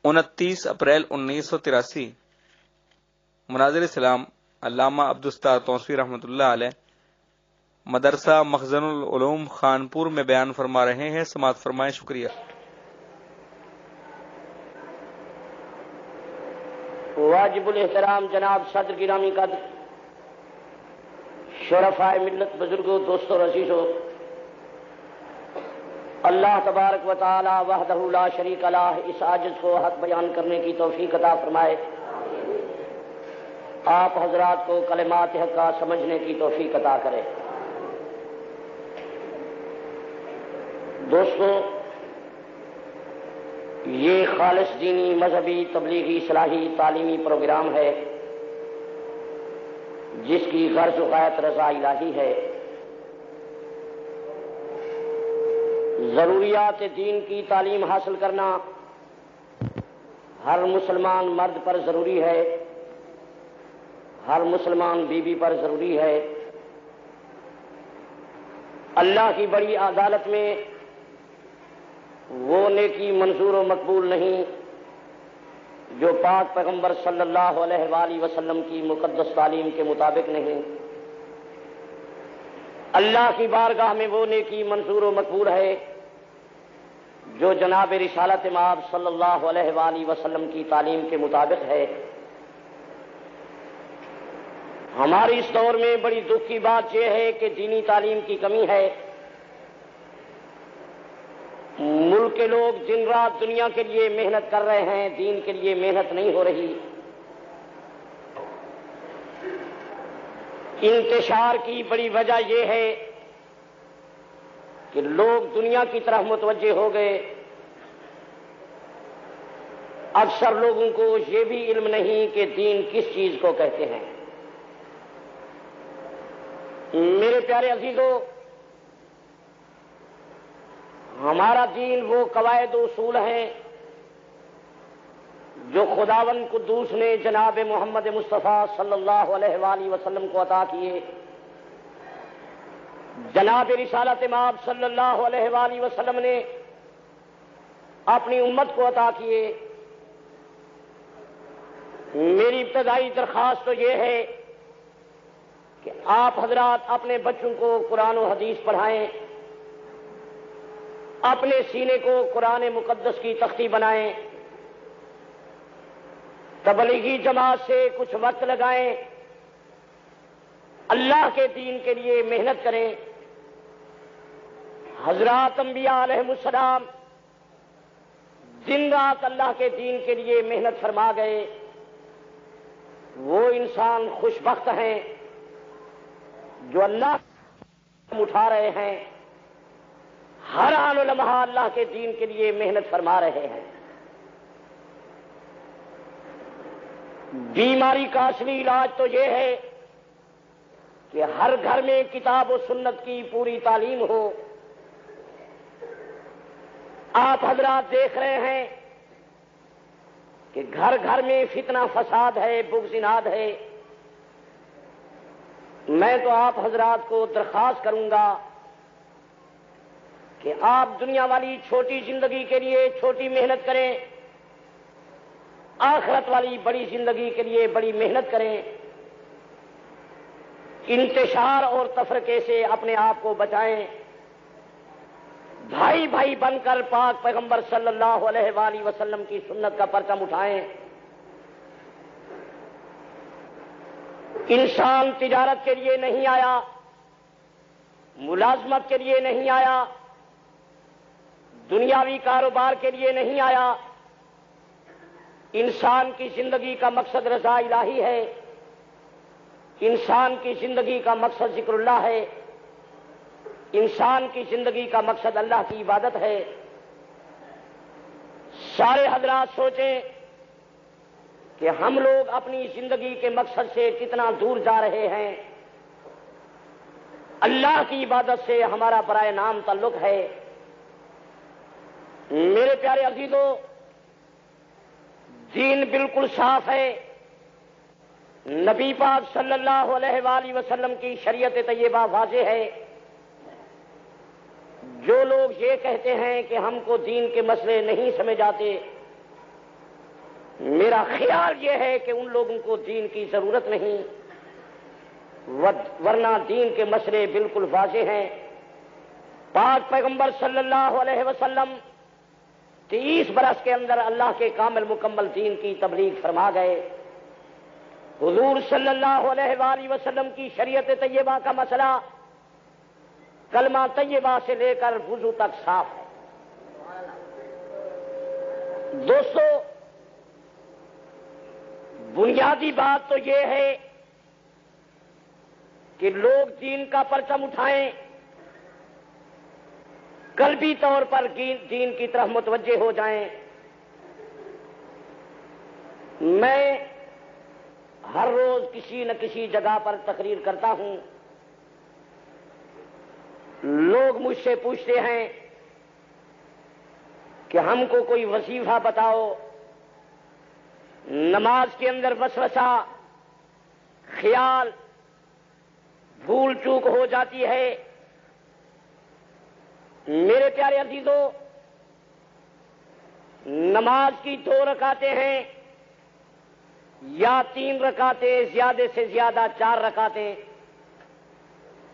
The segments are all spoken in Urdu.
29 اپریل 1983 مناظر اسلام علامہ عبدالستار توسیع رحمۃ اللہ علیہ مدرسہ مخزن العلوم خانپور میں بیان فرما رہے ہیں. سماعت فرمائیں. شکریہ. واجب الاحترام جناب صدر گرامی قدر، شرفاء ملت، بزرگوں، دوستوں، عزیزوں، اللہ تبارک و تعالی وحدہ لا شریک لہ اس عاجز کو حق بیان کرنے کی توفیق عطا فرمائے. آپ حضرات کو کلمات حق کا سمجھنے کی توفیق عطا کرے. دوستو، یہ خالص دینی، مذہبی، تبلیغی، اصلاحی، تعلیمی پروگرام ہے جس کی غرض و غایت رضا الہی ہے. ضروریات دین کی تعلیم حاصل کرنا ہر مسلمان مرد پر ضروری ہے، ہر مسلمان بیوی پر ضروری ہے. اللہ کی بڑی عدالت میں وہ نیکی منظور و مقبول نہیں جو پاک پیغمبر صلی اللہ علیہ وآلہ وسلم کی مقدس تعلیم کے مطابق نہیں. اللہ کی بارگاہ میں وہ نیکی منظور و مقبول ہے جو جناب رسالت مآب صلی اللہ علیہ وآلہ وسلم کی تعلیم کے مطابق ہے. ہماری اس دور میں بڑی دکھ کی بات یہ ہے کہ دینی تعلیم کی کمی ہے. ملک کے لوگ دن رات دنیا کے لیے محنت کر رہے ہیں، دین کے لیے محنت نہیں ہو رہی. انتشار کی بڑی وجہ یہ ہے کہ لوگ دنیا کی طرف متوجہ ہو گئے. اکثر لوگوں کو یہ بھی علم نہیں کہ دین کس چیز کو کہتے ہیں. میرے پیارے عزیزوں، ہمارا دین وہ قواعد و اصول ہیں جو خداوند قدوس نے جناب محمد مصطفیٰ صلی اللہ علیہ وآلہ وسلم کو عطا کیے. جناب رسالت مآب صلی اللہ علیہ وآلہ وسلم نے اپنی امت کو عطا کیے. میری ابتدائی درخواست تو یہ ہے کہ آپ حضرات اپنے بچوں کو قرآن و حدیث پڑھائیں، اپنے سینے کو قرآن مقدس کی تختی بنائیں، تبلیغی جماعت سے کچھ وقت لگائیں، اللہ کے دین کے لیے محنت کریں. حضرات انبیاء علیہ السلام دن رات اللہ کے دین کے لیے محنت فرما گئے. وہ انسان خوش بخت ہیں جو اللہ اٹھا رہے ہیں، ہر آن و لمحہ اللہ کے دین کے لیے محنت فرما رہے ہیں. بیماری کا اصلی علاج تو یہ ہے کہ ہر گھر میں کتاب و سنت کی پوری تعلیم ہو. آپ حضرات دیکھ رہے ہیں کہ گھر گھر میں فتنہ فساد ہے، بغض اناد ہے. میں تو آپ حضرات کو درخواست کروں گا کہ آپ دنیا والی چھوٹی زندگی کے لیے چھوٹی محنت کریں، آخرت والی بڑی زندگی کے لیے بڑی محنت کریں. انتشار اور تفرقے سے اپنے آپ کو بچائیں. بھائی بھائی بن کر پاک پیغمبر صلی اللہ علیہ وآلہ وسلم کی سنت کا پرچم اٹھائیں. انسان تجارت کے لیے نہیں آیا، ملازمت کے لیے نہیں آیا، دنیاوی کاروبار کے لیے نہیں آیا. انسان کی زندگی کا مقصد رضا الہی ہے. انسان کی زندگی کا مقصد ذکر اللہ ہے. انسان کی زندگی کا مقصد اللہ کی عبادت ہے. سارے حضرات سوچیں کہ ہم لوگ اپنی زندگی کے مقصد سے کتنا دور جا رہے ہیں. اللہ کی عبادت سے ہمارا برائے نام تعلق ہے. میرے پیارے عزیزوں، دین بالکل صاف ہے. نبی پاک صلی اللہ علیہ وآلہ وسلم کی شریعت طیبہ واضح ہے. جو لوگ یہ کہتے ہیں کہ ہم کو دین کے مسئلے نہیں سمجھ آتے، میرا خیال یہ ہے کہ ان لوگوں کو دین کی ضرورت نہیں، ورنہ دین کے مسئلے بالکل واضح ہیں۔ پاک پیغمبر صلی اللہ علیہ وسلم 30 برس کے اندر اللہ کے کامل مکمل دین کی تبلیغ فرما گئے۔ حضور صلی اللہ علیہ وآلہ وسلم کی شریعت طیبہ کا مسئلہ کلمہ طیبہ سے لے کر وضو تک صاف ہے۔ دوستو، بنیادی بات تو یہ ہے کہ لوگ دین کا پرچم اٹھائیں، قلبی طور پر دین کی طرف متوجہ ہو جائیں۔ میں ہر روز کسی نہ کسی جگہ پر تقریر کرتا ہوں، لوگ مجھ سے پوچھتے ہیں کہ ہم کو کوئی وظیفہ بتاؤ، نماز کے اندر وسوسہ، خیال، بھول چوک ہو جاتی ہے۔ میرے پیارے عزیزو، نماز کی 2 رکعتیں ہیں یا 3 رکعتیں، زیادہ سے زیادہ 4 رکعتیں،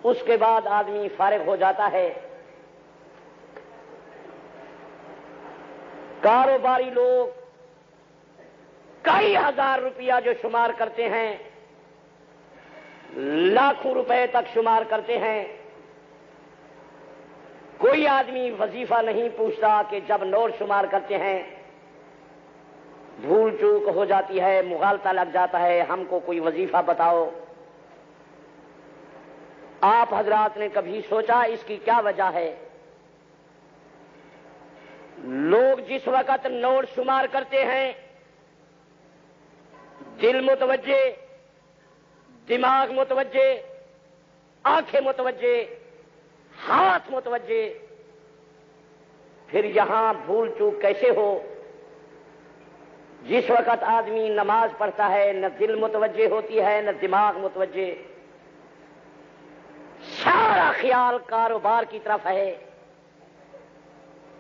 اس کے بعد آدمی فارغ ہو جاتا ہے۔ کاروباری لوگ کئی ہزار روپیہ جو شمار کرتے ہیں، لاکھوں روپے تک شمار کرتے ہیں، کوئی آدمی وظیفہ نہیں پوچھتا کہ جب نوٹ شمار کرتے ہیں بھول چوک ہو جاتی ہے، مغالطہ لگ جاتا ہے، ہم کو کوئی وظیفہ بتاؤ۔ آپ حضرات نے کبھی سوچا اس کی کیا وجہ ہے؟ لوگ جس وقت نوٹ شمار کرتے ہیں، دل متوجہ، دماغ متوجہ، آنکھیں متوجہ، ہاتھ متوجہ، پھر یہاں بھول چوک کیسے ہو؟ جس وقت آدمی نماز پڑھتا ہے، نہ دل متوجہ ہوتی ہے نہ دماغ متوجہ، سارا خیال کاروبار کی طرف ہے،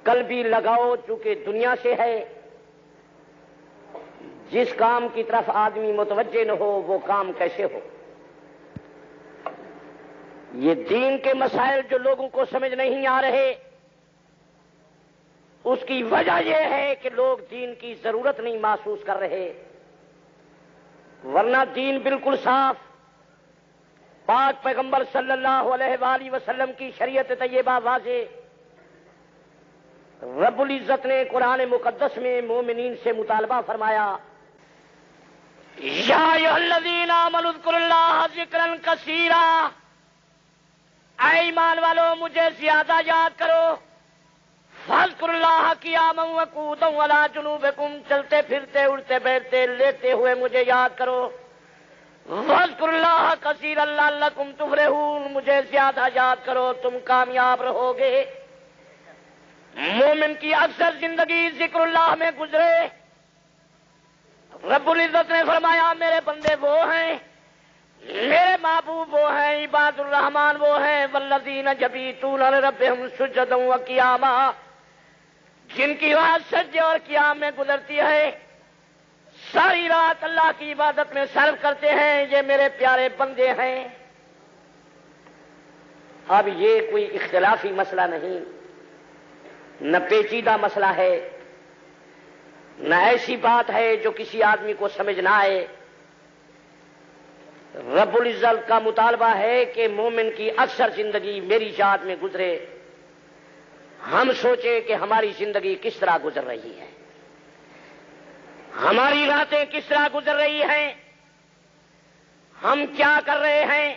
قلبی لگاؤ چونکہ دنیا سے ہے۔ جس کام کی طرف آدمی متوجہ نہ ہو وہ کام کیسے ہو؟ یہ دین کے مسائل جو لوگوں کو سمجھ نہیں آ رہے، اس کی وجہ یہ ہے کہ لوگ دین کی ضرورت نہیں محسوس کر رہے، ورنہ دین بالکل صاف۔ پاک پیغمبر صلی اللہ علیہ وآلہ وسلم کی شریعت طیبہ واضح۔ رب العزت نے قرآن مقدس میں مومنین سے مطالبہ فرمایا، یا ایھا الذین آمنوا اذکروا اللہ ذکرا کثیرا، اے ایمان والو مجھے زیادہ یاد کرو۔ فاذکروا اللہ قیاما وقعودا وعلی جنوبکم، چلتے پھرتے، اٹھتے بیٹھتے، لیٹے ہوئے مجھے یاد کرو۔ واذکروا اللہ کثیرا لعلکم تفلحون، مجھے زیادہ یاد کرو تم کامیاب رہو گے۔ مومن کی اکثر زندگی ذکر اللہ میں گزرے۔ رب العزت نے فرمایا میرے بندے وہ ہیں، میرے محبوب وہ ہیں، عباد الرحمن وہ ہیں، والذین یبیتون لربہم سجدا وقیاما، جن کی رات سجدے اور قیام میں گزرتی ہے، ساری رات اللہ کی عبادت میں صرف کرتے ہیں، یہ میرے پیارے بندے ہیں۔ اب یہ کوئی اختلافی مسئلہ نہیں، نہ پیچیدہ مسئلہ ہے، نہ ایسی بات ہے جو کسی آدمی کو سمجھ نہ آئے۔ رب العزت کا مطالبہ ہے کہ مومن کی اکثر زندگی میری یاد میں گزرے، ہم سوچیں کہ ہماری زندگی کس طرح گزر رہی ہے، ہماری راتیں کس طرح گزر رہی ہیں، ہم کیا کر رہے ہیں۔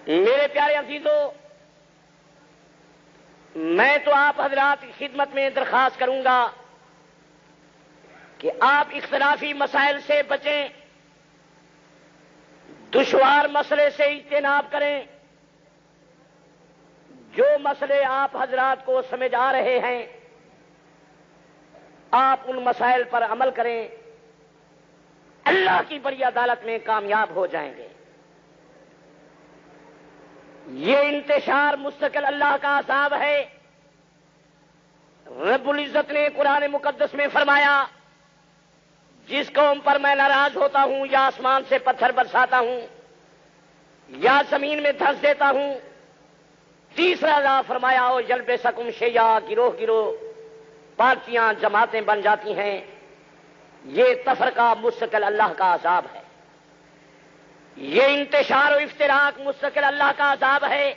میرے پیارے عزیزو، میں تو آپ حضرات کی خدمت میں درخواست کروں گا کہ آپ اختلافی مسائل سے بچیں، دشوار مسئلے سے اجتناب کریں۔ جو مسئلے آپ حضرات کو سمجھ آ رہے ہیں، آپ ان مسائل پر عمل کریں، اللہ کی بڑی عدالت میں کامیاب ہو جائیں گے۔ یہ انتشار مستقل اللہ کا عذاب ہے۔ رب العزت نے قرآن مقدس میں فرمایا جس قوم پر میں ناراض ہوتا ہوں یا آسمان سے پتھر برساتا ہوں یا زمین میں دھنس دیتا ہوں. تیسرا لا فرمایا او یلبسکم شیعا، گروہ گروہ پارٹیاں جماعتیں بن جاتی ہیں. یہ تفرقہ مستقل اللہ کا عذاب ہے. یہ انتشار و افتراق مستقل اللہ کا عذاب ہے.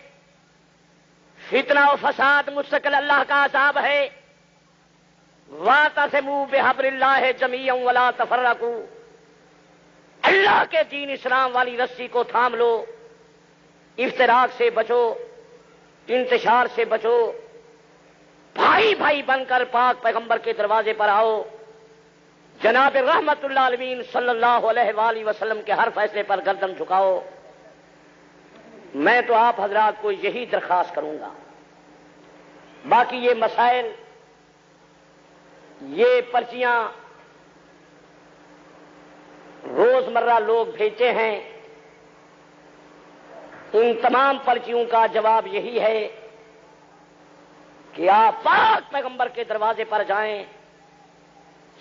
فتنہ و فساد مستقل اللہ کا عذاب ہے. وَاعْتَصِمُوا بِحَبْلِ اللَّهِ جَمِيعًا وَلَا تَفَرَّقُوا. اللہ کے دین اسلام والی رسی کو تھام لو، افتراق سے بچو، انتشار سے بچو، بھائی بھائی بن کر پاک پیغمبر کے دروازے پر آؤ. جناب رحمت اللہ عالمین صلی اللہ علیہ وآلہ وسلم کے ہر فیصلے پر گردن جھکاؤ. میں تو آپ حضرات کو یہی درخواست کروں گا. باقی یہ مسائل، یہ پرچیاں روزمرہ لوگ بھیجتے ہیں، ان تمام پرچیوں کا جواب یہی ہے کہ آپ پاک پیغمبر کے دروازے پر جائیں،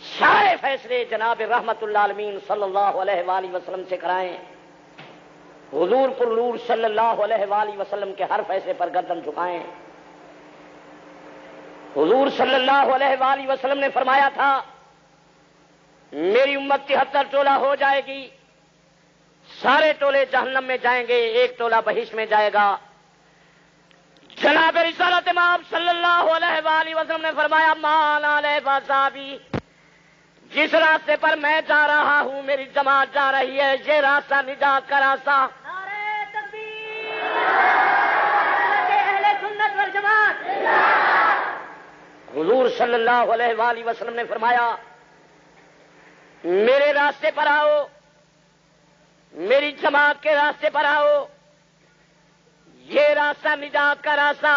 سارے فیصلے جناب رحمت اللہ عالمین صلی اللہ علیہ وآلہ وسلم سے کرائیں. حضور پر نور صلی اللہ علیہ وآلہ وسلم کے ہر فیصلے پر گردن جھکائیں. حضور صلی اللہ علیہ وآلہ وسلم نے فرمایا تھا میری امت 73 ٹولہ ہو جائے گی، سارے ٹولے جہنم میں جائیں گے، ایک ٹولہ بہشت میں جائے گا. جناب رسالت امام صلی اللہ علیہ وآلہ وسلم نے فرمایا مان علیہ وصحبی، جس راستے پر میں جا رہا ہوں میری جماعت جا رہی ہے، یہ راستہ نجات کا راستہ. نعرہ تکبیر، اہل سنت والجماعت. حضور صلی اللہ علیہ وآلہ وسلم نے فرمایا میرے راستے پر آؤ، میری جماعت کے راستے پر آؤ، یہ راستہ نجات کا راستہ،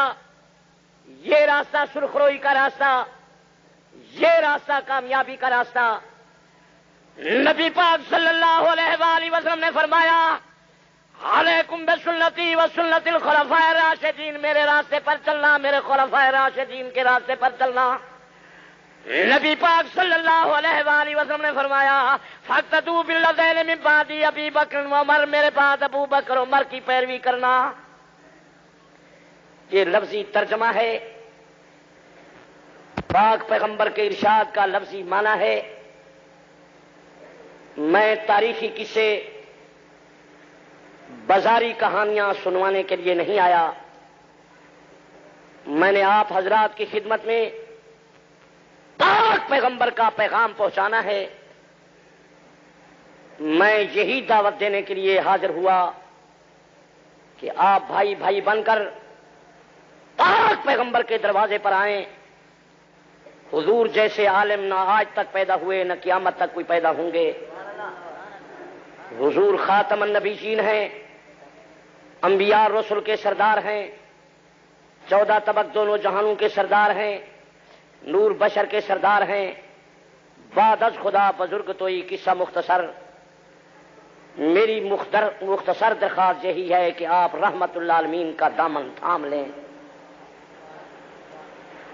یہ راستہ سرخروئی کا راستہ، یہ راستہ کامیابی کا راستہ. نبی پاک صلی اللہ علیہ وآلہ وسلم نے فرمایا علیکم بسنتی و سنت الخلفاء الراشدین، میرے راستے پر چلنا، میرے خلفاء راشدین کے راستے پر چلنا. نبی پاک صلی اللہ علیہ وآلہ وسلم نے فرمایا فاقتدوا بالذین من بعد ابی بکر و عمر، میرے بعد ابو بکر عمر کی پیروی کرنا. یہ لفظی ترجمہ ہے، پاک پیغمبر کے ارشاد کا لفظی معنی ہے. میں تاریخی قصے، بازاری کہانیاں سنوانے کے لیے نہیں آیا. میں نے آپ حضرات کی خدمت میں پاک پیغمبر کا پیغام پہنچانا ہے. میں یہی دعوت دینے کے لیے حاضر ہوا کہ آپ بھائی بھائی بن کر پاک پیغمبر کے دروازے پر آئیں. حضور جیسے عالم نہ آج تک پیدا ہوئے، نہ قیامت تک کوئی پیدا ہوں گے. حضور خاتم النبیین ہیں، انبیاء اور رسل کے سردار ہیں، 14 طبق دونوں جہانوں کے سردار ہیں، نور بشر کے سردار ہیں. بعد از خدا بزرگ تو یہ قصہ مختصر. میری مختصر درخواست یہی ہے کہ آپ رحمت اللہ عالمین کا دامن تھام لیں.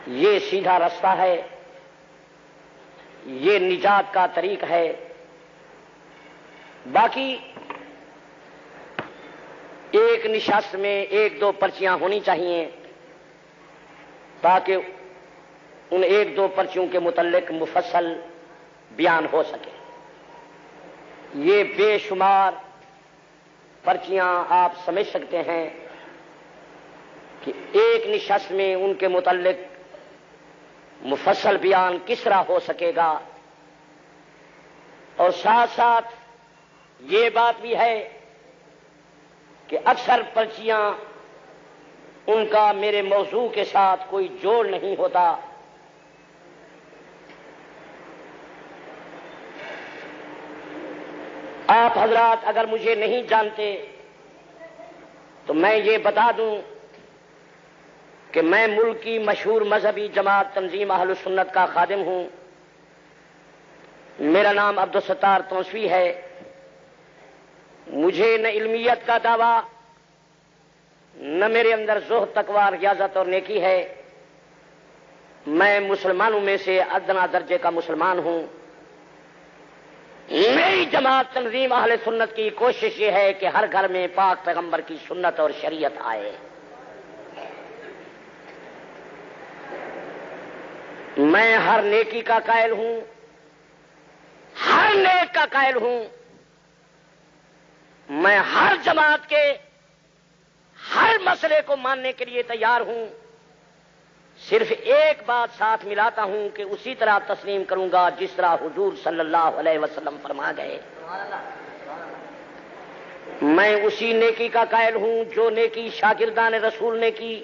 یہ سیدھا راستہ ہے، یہ نجات کا طریق ہے. باقی ایک نشست میں 1-2 پرچیاں ہونی چاہیے تاکہ ان 1-2 پرچیوں کے متعلق مفصل بیان ہو سکے. یہ بے شمار پرچیاں آپ سمجھ سکتے ہیں کہ ایک نشست میں ان کے متعلق مفصل بیان کس طرح ہو سکے گا. اور ساتھ ساتھ یہ بات بھی ہے کہ اکثر پرچیاں ان کا میرے موضوع کے ساتھ کوئی جوڑ نہیں ہوتا. آپ حضرات اگر مجھے نہیں جانتے تو میں یہ بتا دوں کہ میں ملک کی مشہور مذہبی جماعت تنظیم اہل سنت کا خادم ہوں. میرا نام عبدالستار توسوی ہے. مجھے نہ علمیت کا دعویٰ، نہ میرے اندر زہد تقوی ریاضت اور نیکی ہے. میں مسلمانوں میں سے ادنا درجے کا مسلمان ہوں. میری جماعت تنظیم اہل سنت کی کوشش یہ ہے کہ ہر گھر میں پاک پیغمبر کی سنت اور شریعت آئے. میں ہر نیکی کا قائل ہوں, ہر نیک کا قائل ہوں. میں ہر جماعت کے ہر مسئلے کو ماننے کے لیے تیار ہوں. صرف ایک بات ساتھ ملاتا ہوں کہ اسی طرح تسلیم کروں گا جس طرح حضور صلی اللہ علیہ وسلم فرما گئے. میں اسی نیکی کا قائل ہوں جو نیکی شاگردان رسول نے کی,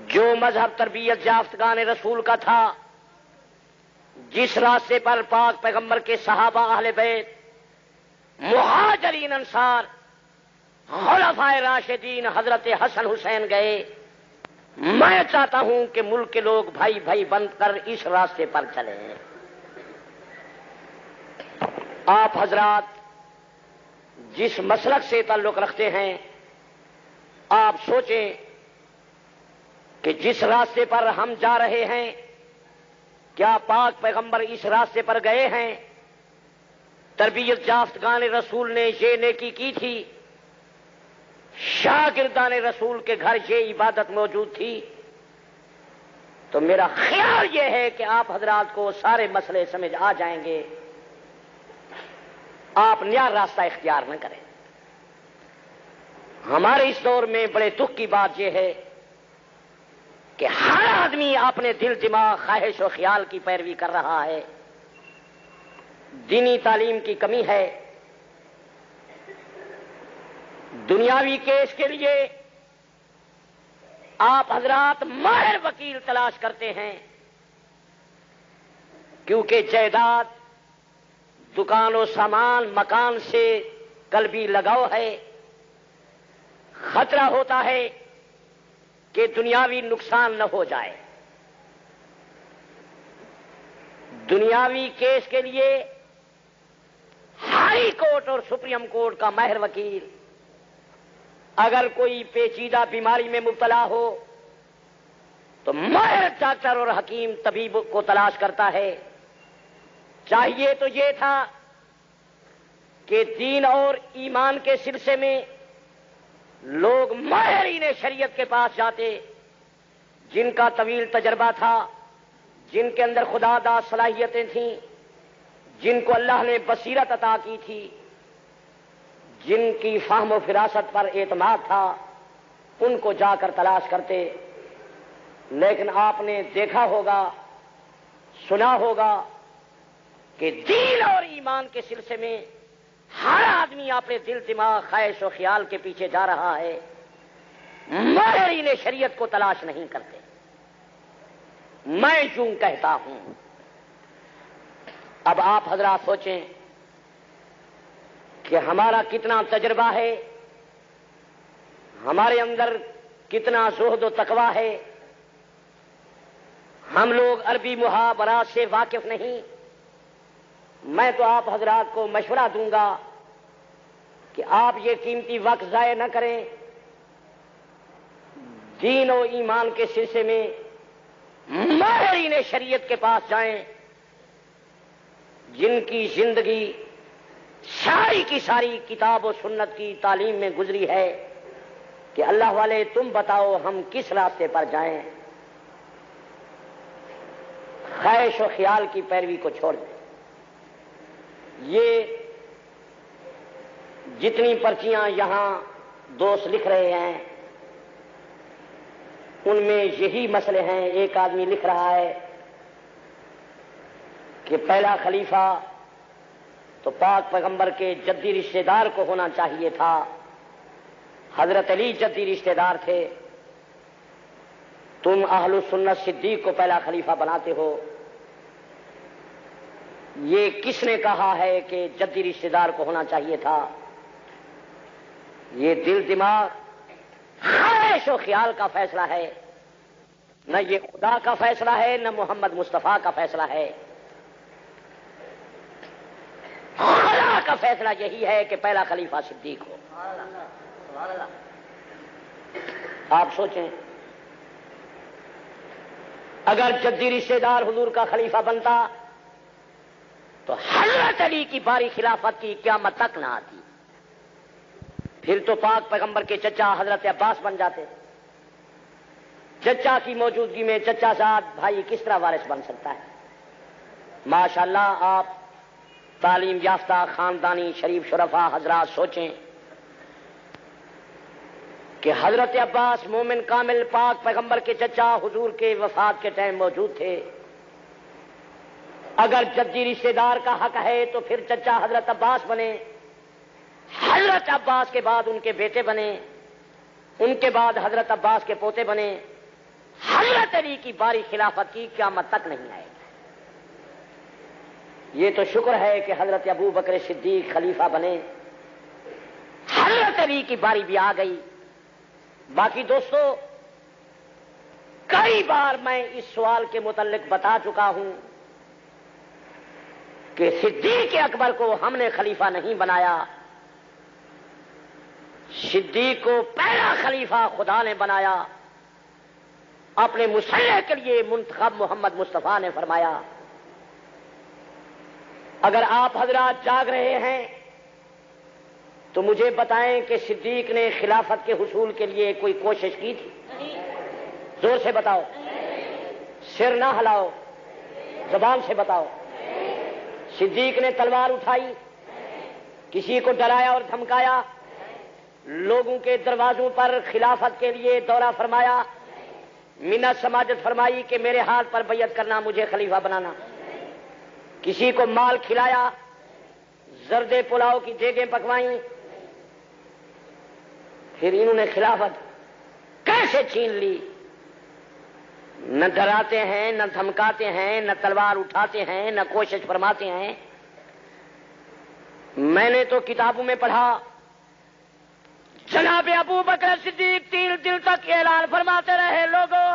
جو مذہب تربیت یافتگان رسول کا تھا, جس راستے پر پاک پیغمبر کے صحابہ اہل بیت, مہاجرین انصار, خلفائے راشدین حضرت حسن حسین گئے. میں چاہتا ہوں کہ ملک کے لوگ بھائی بھائی بن کر اس راستے پر چلیں. آپ حضرات جس مسلک سے تعلق رکھتے ہیں, آپ سوچیں کہ جس راستے پر ہم جا رہے ہیں کیا پاک پیغمبر اس راستے پر گئے ہیں؟ تربیت یافتگان رسول نے یہ نیکی کی تھی, شاگردان رسول کے گھر یہ عبادت موجود تھی. تو میرا خیال یہ ہے کہ آپ حضرات کو سارے مسئلے سمجھ آ جائیں گے. آپ نیا راستہ اختیار نہ کریں. ہمارے اس دور میں بڑے دکھ کی بات یہ ہے کہ ہر آدمی اپنے دل دماغ خواہش و خیال کی پیروی کر رہا ہے. دینی تعلیم کی کمی ہے. دنیاوی کیس کے لیے آپ حضرات ماہر وکیل تلاش کرتے ہیں, کیونکہ جائیداد, دکان و سامان, مکان سے قلبی لگاؤ ہے. خطرہ ہوتا ہے کہ دنیاوی نقصان نہ ہو جائے. دنیاوی کیس کے لیے ہائی کورٹ اور سپریم کورٹ کا ماہر وکیل اگر کوئی پیچیدہ بیماری میں مبتلا ہو تو ماہر ڈاکٹر اور حکیم طبیب کو تلاش کرتا ہے. چاہیے تو یہ تھا کہ دین اور ایمان کے سلسلے میں لوگ ماہرین شریعت کے پاس جاتے, جن کا طویل تجربہ تھا, جن کے اندر خدا داد صلاحیتیں تھیں, جن کو اللہ نے بصیرت عطا کی تھی, جن کی فہم و فراست پر اعتماد تھا, ان کو جا کر تلاش کرتے. لیکن آپ نے دیکھا ہوگا, سنا ہوگا کہ دین اور ایمان کے سلسلے میں ہر آدمی اپنے دل دماغ خواہش و خیال کے پیچھے جا رہا ہے, ماہرین شریعت کو تلاش نہیں کرتے. میں یوں کہتا ہوں. اب آپ حضرات سوچیں کہ ہمارا کتنا تجربہ ہے, ہمارے اندر کتنا زہد و تقوی ہے. ہم لوگ عربی محاورات سے واقف نہیں. میں تو آپ حضرات کو مشورہ دوں گا کہ آپ یہ قیمتی وقت ضائع نہ کریں. دین و ایمان کے سلسلے میں ماہرین شریعت کے پاس جائیں, جن کی زندگی ساری کی ساری کتاب و سنت کی تعلیم میں گزری ہے کہ اللہ والے تم بتاؤ ہم کس راستے پر جائیں. خواہش و خیال کی پیروی کو چھوڑ دیں. یہ جتنی پرچیاں یہاں دوست لکھ رہے ہیں ان میں یہی مسئلے ہیں. ایک آدمی لکھ رہا ہے کہ پہلا خلیفہ تو پاک پیغمبر کے جدی رشتہ دار کو ہونا چاہیے تھا. حضرت علی جدی رشتہ دار تھے. تم اہل السنت صدیق کو پہلا خلیفہ بناتے ہو. یہ کس نے کہا ہے کہ جدی رشتہ دار کو ہونا چاہیے تھا؟ یہ دل دماغ خواہش و خیال کا فیصلہ ہے. نہ یہ خدا کا فیصلہ ہے, نہ محمد مصطفیٰ کا فیصلہ ہے. خدا کا فیصلہ یہی ہے کہ پہلا خلیفہ صدیق ہو. آپ سوچیں اگر جدی رشتے دار حضور کا خلیفہ بنتا تو حضرت علی کی باری خلافت کی قیامت تک نہ آتی، پھر تو پاک پیغمبر کے چچا حضرت عباس بن جاتے۔ چچا کی موجودگی میں چچا زاد بھائی کس طرح وارث بن سکتا ہے؟ ماشاءاللہ آپ تعلیم یافتہ خاندانی شریف شرفا حضرات سوچیں کہ حضرت عباس مومن کامل پاک پیغمبر کے چچا حضور کے وفات کے ٹائم موجود تھے۔ اگر جدی رشتے دار کا حق ہے تو پھر چچا حضرت عباس بنے، حضرت عباس کے بعد ان کے بیٹے بنے، ان کے بعد حضرت عباس کے پوتے بنے، حضرت علی کی باری خلافت کی قیامت تک نہیں آئے گی۔ یہ تو شکر ہے کہ حضرت ابو بکر صدیق خلیفہ بنے، حضرت علی کی باری بھی آ گئی۔ باقی دوستو، کئی بار میں اس سوال کے متعلق بتا چکا ہوں کہ صدیق اکبر کو ہم نے خلیفہ نہیں بنایا، صدیق کو پہلا خلیفہ خدا نے بنایا، اپنے مسلح کے لیے منتخب محمد مصطفیٰ نے فرمایا۔ اگر آپ حضرات جاگ رہے ہیں تو مجھے بتائیں کہ صدیق نے خلافت کے حصول کے لیے کوئی کوشش کی تھی؟ زور سے بتاؤ، سر نہ ہلاؤ، زبان سے بتاؤ۔ صدیق نے تلوار اٹھائی، کسی کو ڈرایا اور دھمکایا، لوگوں کے دروازوں پر خلافت کے لیے دورہ فرمایا، منت سماجت فرمائی کہ میرے ہاتھ پر بیعت کرنا، مجھے خلیفہ بنانا، کسی کو مال کھلایا، زرد پلاؤ کی دیگیں پکوائیں، پھر انہوں نے خلافت کیسے چھین لی؟ نہ ڈراتے ہیں، نہ دھمکاتے ہیں، نہ تلوار اٹھاتے ہیں، نہ کوشش فرماتے ہیں۔ میں نے تو کتابوں میں پڑھا، جناب ابو بکر صدیق 3 دن تک اعلان فرماتے رہے، لوگوں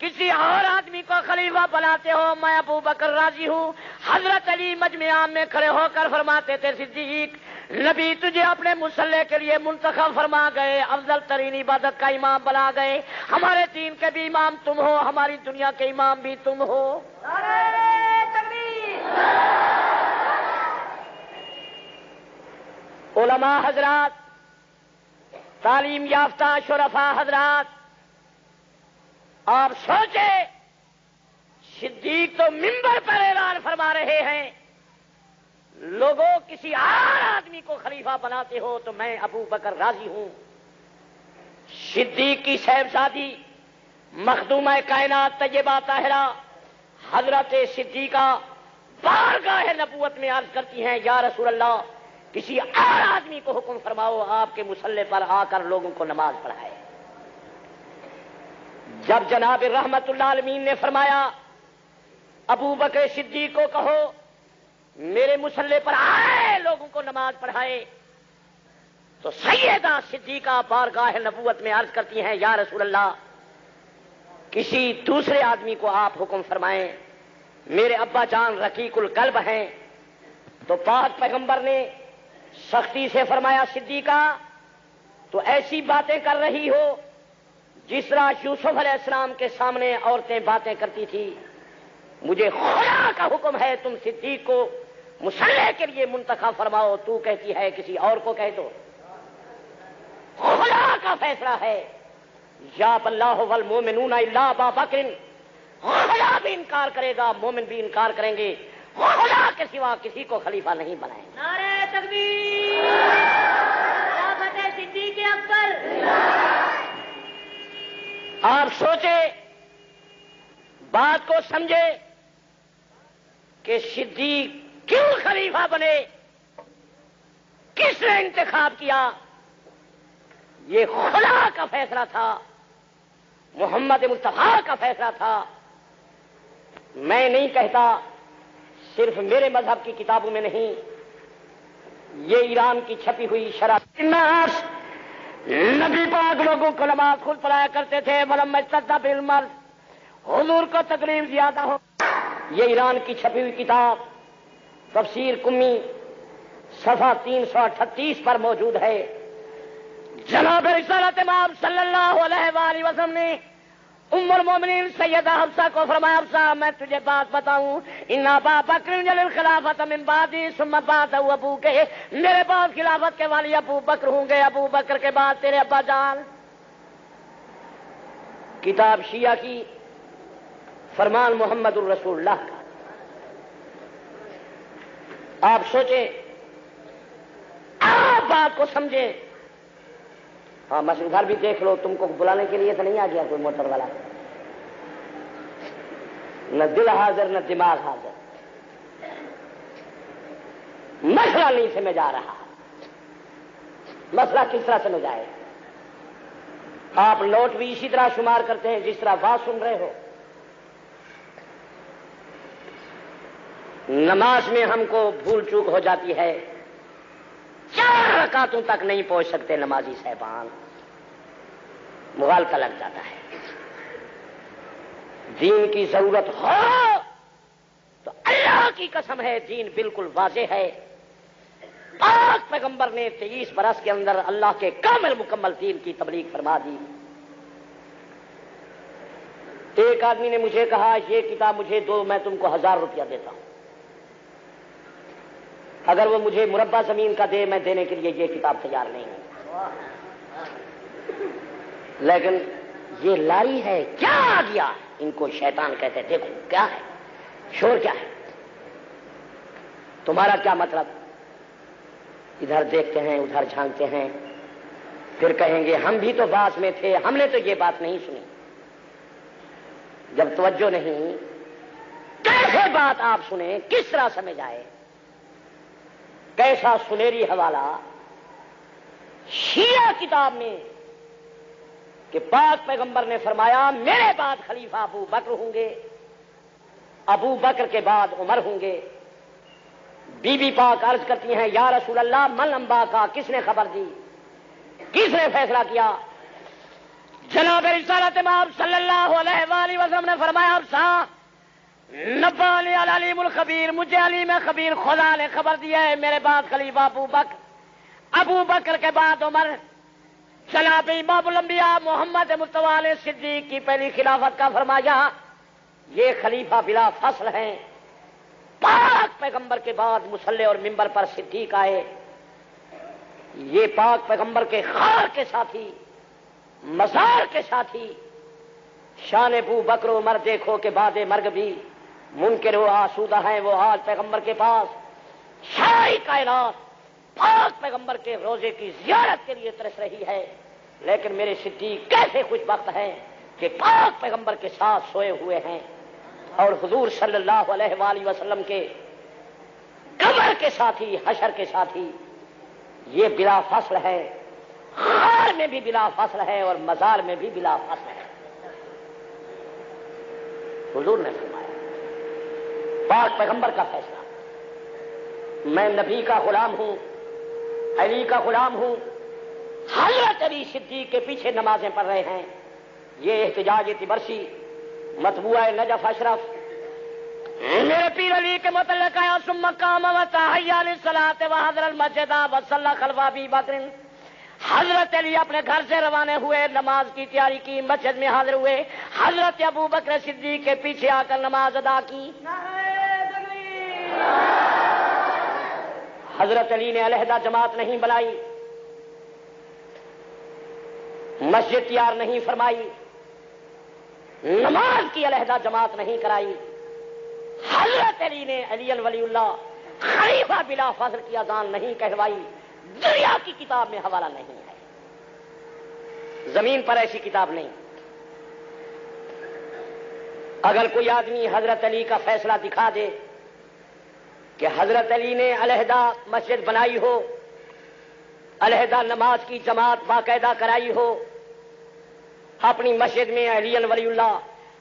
کسی اور آدمی کو خلیفہ بناتے ہو میں ابو بکر راضی ہوں۔ حضرت علی مجمع عام میں کھڑے ہو کر فرماتے تھے، صدیق نبی تجھے اپنے مسلح کے لیے منتخب فرما گئے، افضل ترین عبادت کا امام بنا گئے، ہمارے دین کے بھی امام تم ہو، ہماری دنیا کے امام بھی تم ہو۔ نعرہ تکبیر! علماء حضرات، تعلیم یافتہ شرفا حضرات، آپ سوچے صدیق تو منبر پر اعلان فرما رہے ہیں، لوگوں کسی اور آدمی کو خلیفہ بناتے ہو تو میں ابو بکر راضی ہوں۔ صدیق کی صاحبزادی مخدومہ کائنات طیبہ طاہرہ حضرت صدیقہ بارگاہ نبوت میں عرض کرتی ہیں، یا رسول اللہ کسی اور آدمی کو حکم فرماؤ آپ کے مصلے پر آ کر لوگوں کو نماز پڑھائے۔ جب جناب رحمت اللہ عالمین نے فرمایا ابو بکر صدیق کو کہو میرے مصلے پر آئے لوگوں کو نماز پڑھائے، تو سیدہ صدیقہ بارگاہ نبوت میں عرض کرتی ہیں، یا رسول اللہ کسی دوسرے آدمی کو آپ حکم فرمائیں، میرے ابا جان رقیق القلب ہیں۔ تو پاک پیغمبر نے سختی سے فرمایا، صدیقہ تو ایسی باتیں کر رہی ہو جس طرح یوسف علیہ السلام کے سامنے عورتیں باتیں کرتی تھی، مجھے خدا کا حکم ہے تم صدیق کو مصلح کے لیے منتخب فرماؤ، تو کہتی ہے کسی اور کو کہہ دو۔ خدا کا فیصلہ ہے، یا اللہ والمومنون الا ابا بکر، خدا بھی انکار کرے گا، مومن بھی انکار کریں گے، خدا کے سوا کسی کو خلیفہ نہیں بنائیں گے۔ نعرہ تکبیر! خلافت صدیق اکبر! آپ سوچے، بات کو سمجھے کہ صدیق کیوں خلیفہ بنے، کس نے انتخاب کیا؟ یہ خدا کا فیصلہ تھا، محمد مصطفیٰ کا فیصلہ تھا۔ میں نہیں کہتا، صرف میرے مذہب کی کتابوں میں نہیں، یہ ایران کی چھپی ہوئی شرح الناس، نبی پاک لوگوں کو نماز خود پڑھایا کرتے تھے، ولم یستطع بالمرض، حضور کو تکلیف زیادہ ہو۔ یہ ایران کی چھپی ہوئی کتاب تفسیر کمی صفحہ 338 پر موجود ہے۔ جناب رسالت امام صلی اللہ علیہ وآلہ وسلم نے ام المومنین سیدہ حفصہ کو فرمایا حفصہ میں تجھے بات بتاؤں ان ابا بکر یلی الخلافۃ من بعدی ثم بعد ابو کے میرے بعد خلافت کے والی ابو بکر ہوں گے، ابو بکر کے بعد تیرے ابا جان۔ کتاب شیعہ کی، فرمان محمد الرسول اللہ کا۔ آپ سوچیں، آپ بات کو سمجھیں۔ ہاں مسجد گھر بھی دیکھ لو، تم کو بلانے کے لیے تو نہیں آ گیا کوئی موٹر والا، نہ دل حاضر نہ دماغ حاضر، مسئلہ نہیں سمجھ آ رہا۔ مسئلہ کس طرح سمجھ آئے؟ آپ لوٹ بھی اسی طرح شمار کرتے ہیں جس طرح بات سن رہے ہو۔ نماز میں ہم کو بھول چوک ہو جاتی ہے، 4 رکعتوں تک نہیں پہنچ سکتے نمازی صاحبان، مغالطہ لگ جاتا ہے۔ دین کی ضرورت ہو تو اللہ کی قسم ہے دین بالکل واضح ہے۔ پاک پیغمبر نے 23 برس کے اندر اللہ کے کامل مکمل دین کی تبلیغ فرما دی۔ ایک آدمی نے مجھے کہا یہ کتاب مجھے دو، میں تم کو 1000 روپیہ دیتا ہوں۔ اگر وہ مجھے مربع زمین کا دے، میں دینے کے لیے یہ کتاب تیار نہیں ہوں۔ لیکن یہ لاری ہے، کیا آ گیا؟ ان کو شیطان کہتے ہیں۔ دیکھو کیا ہے، شور کیا ہے، تمہارا کیا مطلب؟ ادھر دیکھتے ہیں ادھر جھانکتے ہیں، پھر کہیں گے ہم بھی تو باس میں تھے، ہم نے تو یہ بات نہیں سنی۔ جب توجہ نہیں، کیسے بات آپ سنیں، کس طرح سمجھ آئے؟ کیسا سنہری حوالہ شیعہ کتاب میں کہ پاک پیغمبر نے فرمایا میرے بعد خلیفہ ابو بکر ہوں گے، ابو بکر کے بعد عمر ہوں گے۔ بی بی پاک عرض کرتی ہیں یا رسول اللہ من انبا کا، کس نے خبر دی، کس نے فیصلہ کیا؟ جناب رسالت مآب صلی اللہ علیہ وآلہ وسلم نے فرمایا حفصہ نبانی العلیم الخبیر، مجھے علیم خبیر خدا نے خبر دیا ہے میرے بعد خلیفہ ابو بکر، ابو بکر کے بعد عمر۔ جناب امام الانبیاء محمد مصطفیٰ علیہ صدیق کی پہلی خلافت کا فرمایا یہ خلیفہ بلا فصل ہیں۔ پاک پیغمبر کے بعد مصلی اور منبر پر صدیق آئے، یہ پاک پیغمبر کے خار کے ساتھی، مزار کے ساتھی۔ شان ابو بکر و عمر دیکھو کہ بعد مرگ بھی منکر و آسودہ ہیں، وہ آج پیغمبر کے پاس ساری کائنات پاک پیغمبر کے روزے کی زیارت کے لیے ترس رہی ہے، لیکن میرے صدیق کیسے خوش بخت ہیں کہ پاک پیغمبر کے ساتھ سوئے ہوئے ہیں اور حضور صلی اللہ علیہ وآلہ وسلم کے قبر کے ساتھی، حشر کے ساتھی۔ یہ بلا فصل ہے، غار میں بھی بلا فصل ہے اور مزار میں بھی بلا فصل ہے۔ حضور نے فرمایا پاک پیغمبر کا فیصلہ، میں نبی کا غلام ہوں، علی کا غلام ہوں۔ حضرت علی صدیق کے پیچھے نمازیں پڑھ رہے ہیں، یہ احتجاج تبرسی مطبوعہ نجف اشرف میرے پیر علی کے متعلق آیا ثم قام وتحیّا للصلاۃ وحضر المسجد وصلی خلف ابی بکر۔ حضرت علی اپنے گھر سے روانہ ہوئے، نماز کی تیاری کی، مسجد میں حاضر ہوئے، حضرت ابو بکر صدیق کے پیچھے آ کر نماز ادا کی۔ حضرت علی نے علیحدہ جماعت نہیں بنائی، مسجد تیار نہیں فرمائی، نماز کی علیحدہ جماعت نہیں کرائی۔ حضرت علی نے علی ولی اللہ خلیفہ بلا فضل کی اذان نہیں کہوائی۔ دنیا کی کتاب میں حوالہ نہیں ہے، زمین پر ایسی کتاب نہیں۔ اگر کوئی آدمی حضرت علی کا فیصلہ دکھا دے کہ حضرت علی نے علیحدہ مسجد بنائی ہو، علیحدہ نماز کی جماعت باقاعدہ کرائی ہو، اپنی مسجد میں علی ولی اللہ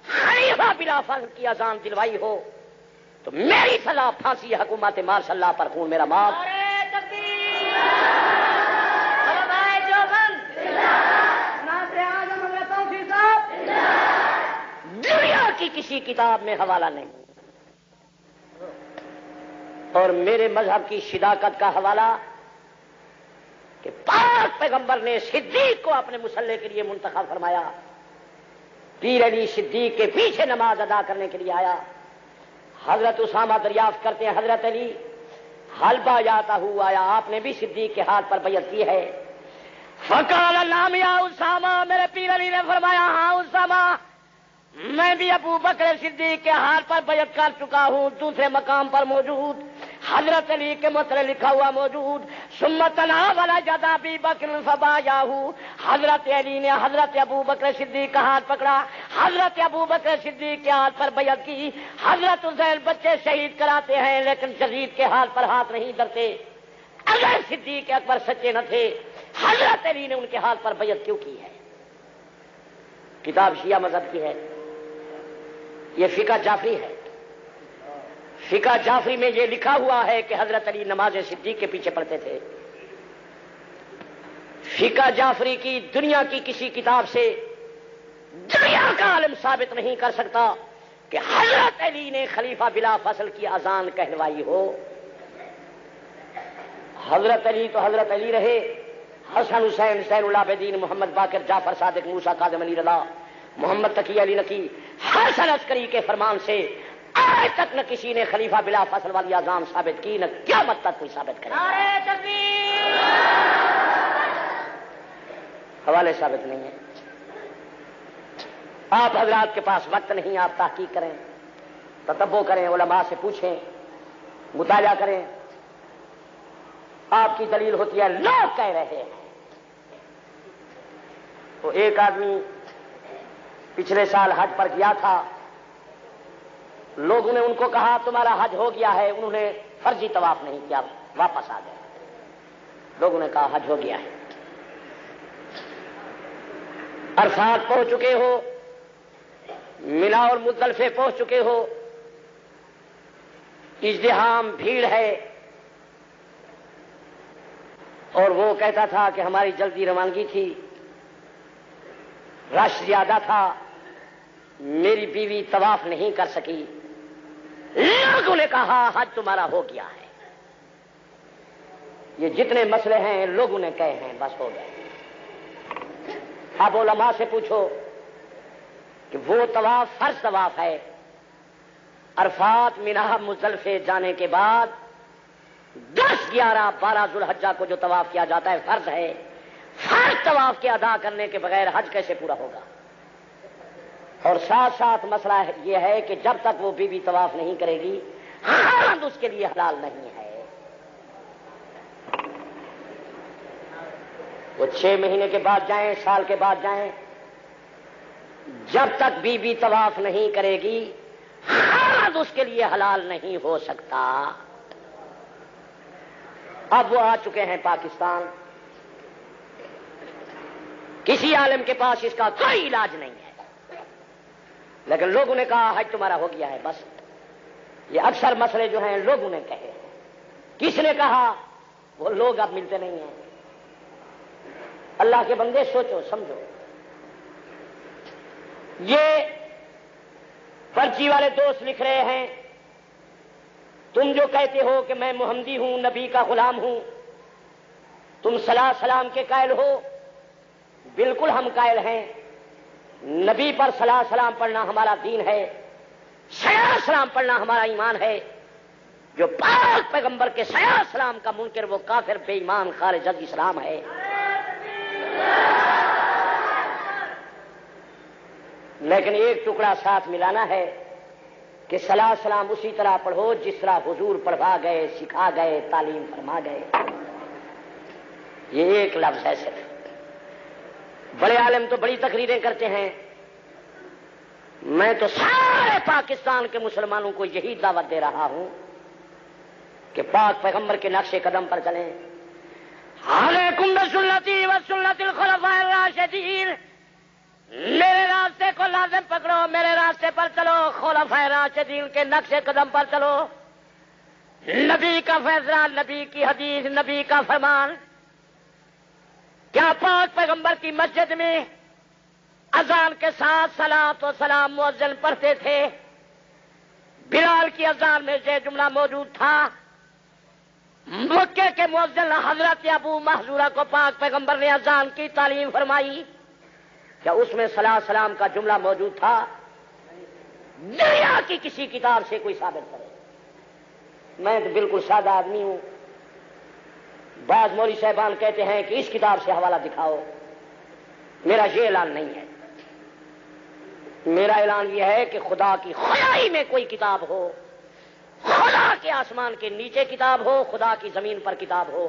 خلیفہ بلا فضل کی اذان دلوائی ہو، تو میری سزا پھانسی حکومت مارشاء اللہ پر خون میرا معاف۔ دنیا کی کسی کتاب میں حوالہ نہیں، اور میرے مذہب کی صداقت کا حوالہ کہ پاک پیغمبر نے صدیق کو اپنے مصلی کے لیے منتخب فرمایا، پیر علی صدیق کے پیچھے نماز ادا کرنے کے لیے آیا. حضرت اسامہ دریافت کرتے ہیں حضرت علی حلبہ جاتا ہوا آیا, آپ نے بھی صدیق کے ہاتھ پر بیعت کی ہے؟ فقال نعم یا اسامہ, میرے پیر علی نے فرمایا ہاں اسامہ, میں بھی ابو بکر صدیق کے ہاتھ پر بیعت کر چکا ہوں. دوسرے مقام پر موجود حضرت علی کے متن لکھا ہوا موجود, سمت والا جدا ابی بکر فبایعہ, حضرت علی نے حضرت ابو بکر صدیق کا ہاتھ پکڑا, حضرت ابو بکر صدیق کے ہاتھ پر بیعت کی. حضرت حسین بچے شہید کراتے ہیں لیکن یزید کے ہاتھ پر ہاتھ نہیں دھرتے. اگر صدیق اکبر سچے نہ تھے, حضرت علی نے ان کے ہاتھ پر بیعت کیوں کی ہے؟ کتاب شیعہ مذہب کی ہے, یہ فقہ جعفری ہے. فقہ جعفری میں یہ لکھا ہوا ہے کہ حضرت علی نماز صدیق کے پیچھے پڑھتے تھے. فقہ جعفری کی دنیا کی کسی کتاب سے دنیا کا عالم ثابت نہیں کر سکتا کہ حضرت علی نے خلیفہ بلا فصل کی اذان کہلوائی ہو. حضرت علی تو حضرت علی رہے. حسن حسین زین العابدین محمد باقر جعفر صادق موسیٰ کاظم علی رضا محمد تقی علی نقی حسن عسکری کے فرمان سے آج تک نہ کسی نے خلیفہ بلا فصل والی اذان ثابت کی, نہ قیامت تک کوئی ثابت کرے. نعرہ تکبیر. حوالے ثابت نہیں ہے. آپ حضرات کے پاس وقت نہیں, آپ تحقیق کریں, تتبع کریں, علماء سے پوچھیں, مطالعہ کریں. آپ کی دلیل ہوتی ہے لوگ کہہ رہے ہیں. تو ایک آدمی پچھلے سال حج پر گیا تھا, لوگوں نے ان کو کہا تمہارا حج ہو گیا ہے, انہوں نے فرضی طواف نہیں کیا, واپس آ گئے. لوگوں نے کہا حج ہو گیا ہے. عرفات پہنچ چکے ہو, منا اور مزدلفے پہنچ چکے ہو, ازدحام بھیڑ ہے, اور وہ کہتا تھا کہ ہماری جلدی روانگی تھی, رش زیادہ تھا, میری بیوی طواف نہیں کر سکی. لوگوں نے کہا حج تمہارا ہو گیا ہے. یہ جتنے مسئلے ہیں لوگوں نے کہے ہیں, بس ہو گئے. اب علماء سے پوچھو کہ وہ طواف فرض طواف ہے. عرفات منا مزدلفے جانے کے بعد 10 11 12 ذوالحجہ کو جو طواف کیا جاتا ہے فرض ہے. فرض طواف کے ادا کرنے کے بغیر حج کیسے پورا ہوگا؟ اور ساتھ ساتھ مسئلہ یہ ہے کہ جب تک وہ بیوی طواف نہیں کرے گی حرام اس کے لیے حلال نہیں ہے. وہ 6 مہینے کے بعد جائیں, سال کے بعد جائیں, جب تک بیوی طواف نہیں کرے گی حرام اس کے لیے حلال نہیں ہو سکتا. اب وہ آ چکے ہیں پاکستان, کسی عالم کے پاس اس کا کوئی علاج نہیں ہے, لیکن لوگوں نے کہا حج تمہارا ہو گیا ہے. بس یہ اکثر مسئلے جو ہیں لوگوں نے کہے. کس نے کہا؟ وہ لوگ اب ملتے نہیں ہیں. اللہ کے بندے سوچو سمجھو. یہ پرچی والے دوست لکھ رہے ہیں تم جو کہتے ہو کہ میں محمدی ہوں, نبی کا غلام ہوں, تم صلاۃ سلام کے قائل ہو. بالکل ہم قائل ہیں. نبی پر صلاۃ سلام پڑھنا ہمارا دین ہے, صلاۃ سلام پڑھنا ہمارا ایمان ہے. جو پاک پیغمبر کے صلاۃ سلام کا منکر وہ کافر بے ایمان خارج از اسلام ہے. لیکن ایک ٹکڑا ساتھ ملانا ہے کہ صلاۃ سلام اسی طرح پڑھو جس طرح حضور پڑھوا گئے, سکھا گئے, تعلیم فرما گئے. یہ ایک لفظ ہے صرف. بڑے عالم تو بڑی تقریریں کرتے ہیں. میں تو سارے پاکستان کے مسلمانوں کو یہی دعوت دے رہا ہوں کہ پاک پیغمبر کے نقش قدم پر چلیں. علیکم بسنتی و سنت الخلفاء الراشدین, میرے راستے کو لازم پکڑو, میرے راستے پر چلو, خلفاء راشدین کے نقش قدم پر چلو. نبی کا فیصلہ, نبی کی حدیث, نبی کا فرمان. کیا پاک پیغمبر کی مسجد میں اذان کے ساتھ صلاۃ و سلام مؤذن پڑھتے تھے؟ بلال کی اذان میں یہ جملہ موجود تھا. مکے کے مؤذن حضرت ابو محذورہ کو پاک پیغمبر نے اذان کی تعلیم فرمائی. کیا اس میں صلاح سلام کا جملہ موجود تھا؟ دنیا کی کسی کتاب سے کوئی ثابت کرے. میں تو بالکل سادہ آدمی ہوں. بعض مولوی صاحبان کہتے ہیں کہ اس کتاب سے حوالہ دکھاؤ. میرا یہ اعلان نہیں ہے. میرا اعلان یہ ہے کہ خدا کی خدائی میں کوئی کتاب ہو، خدا کے آسمان کے نیچے کتاب ہو، خدا کی زمین پر کتاب ہو،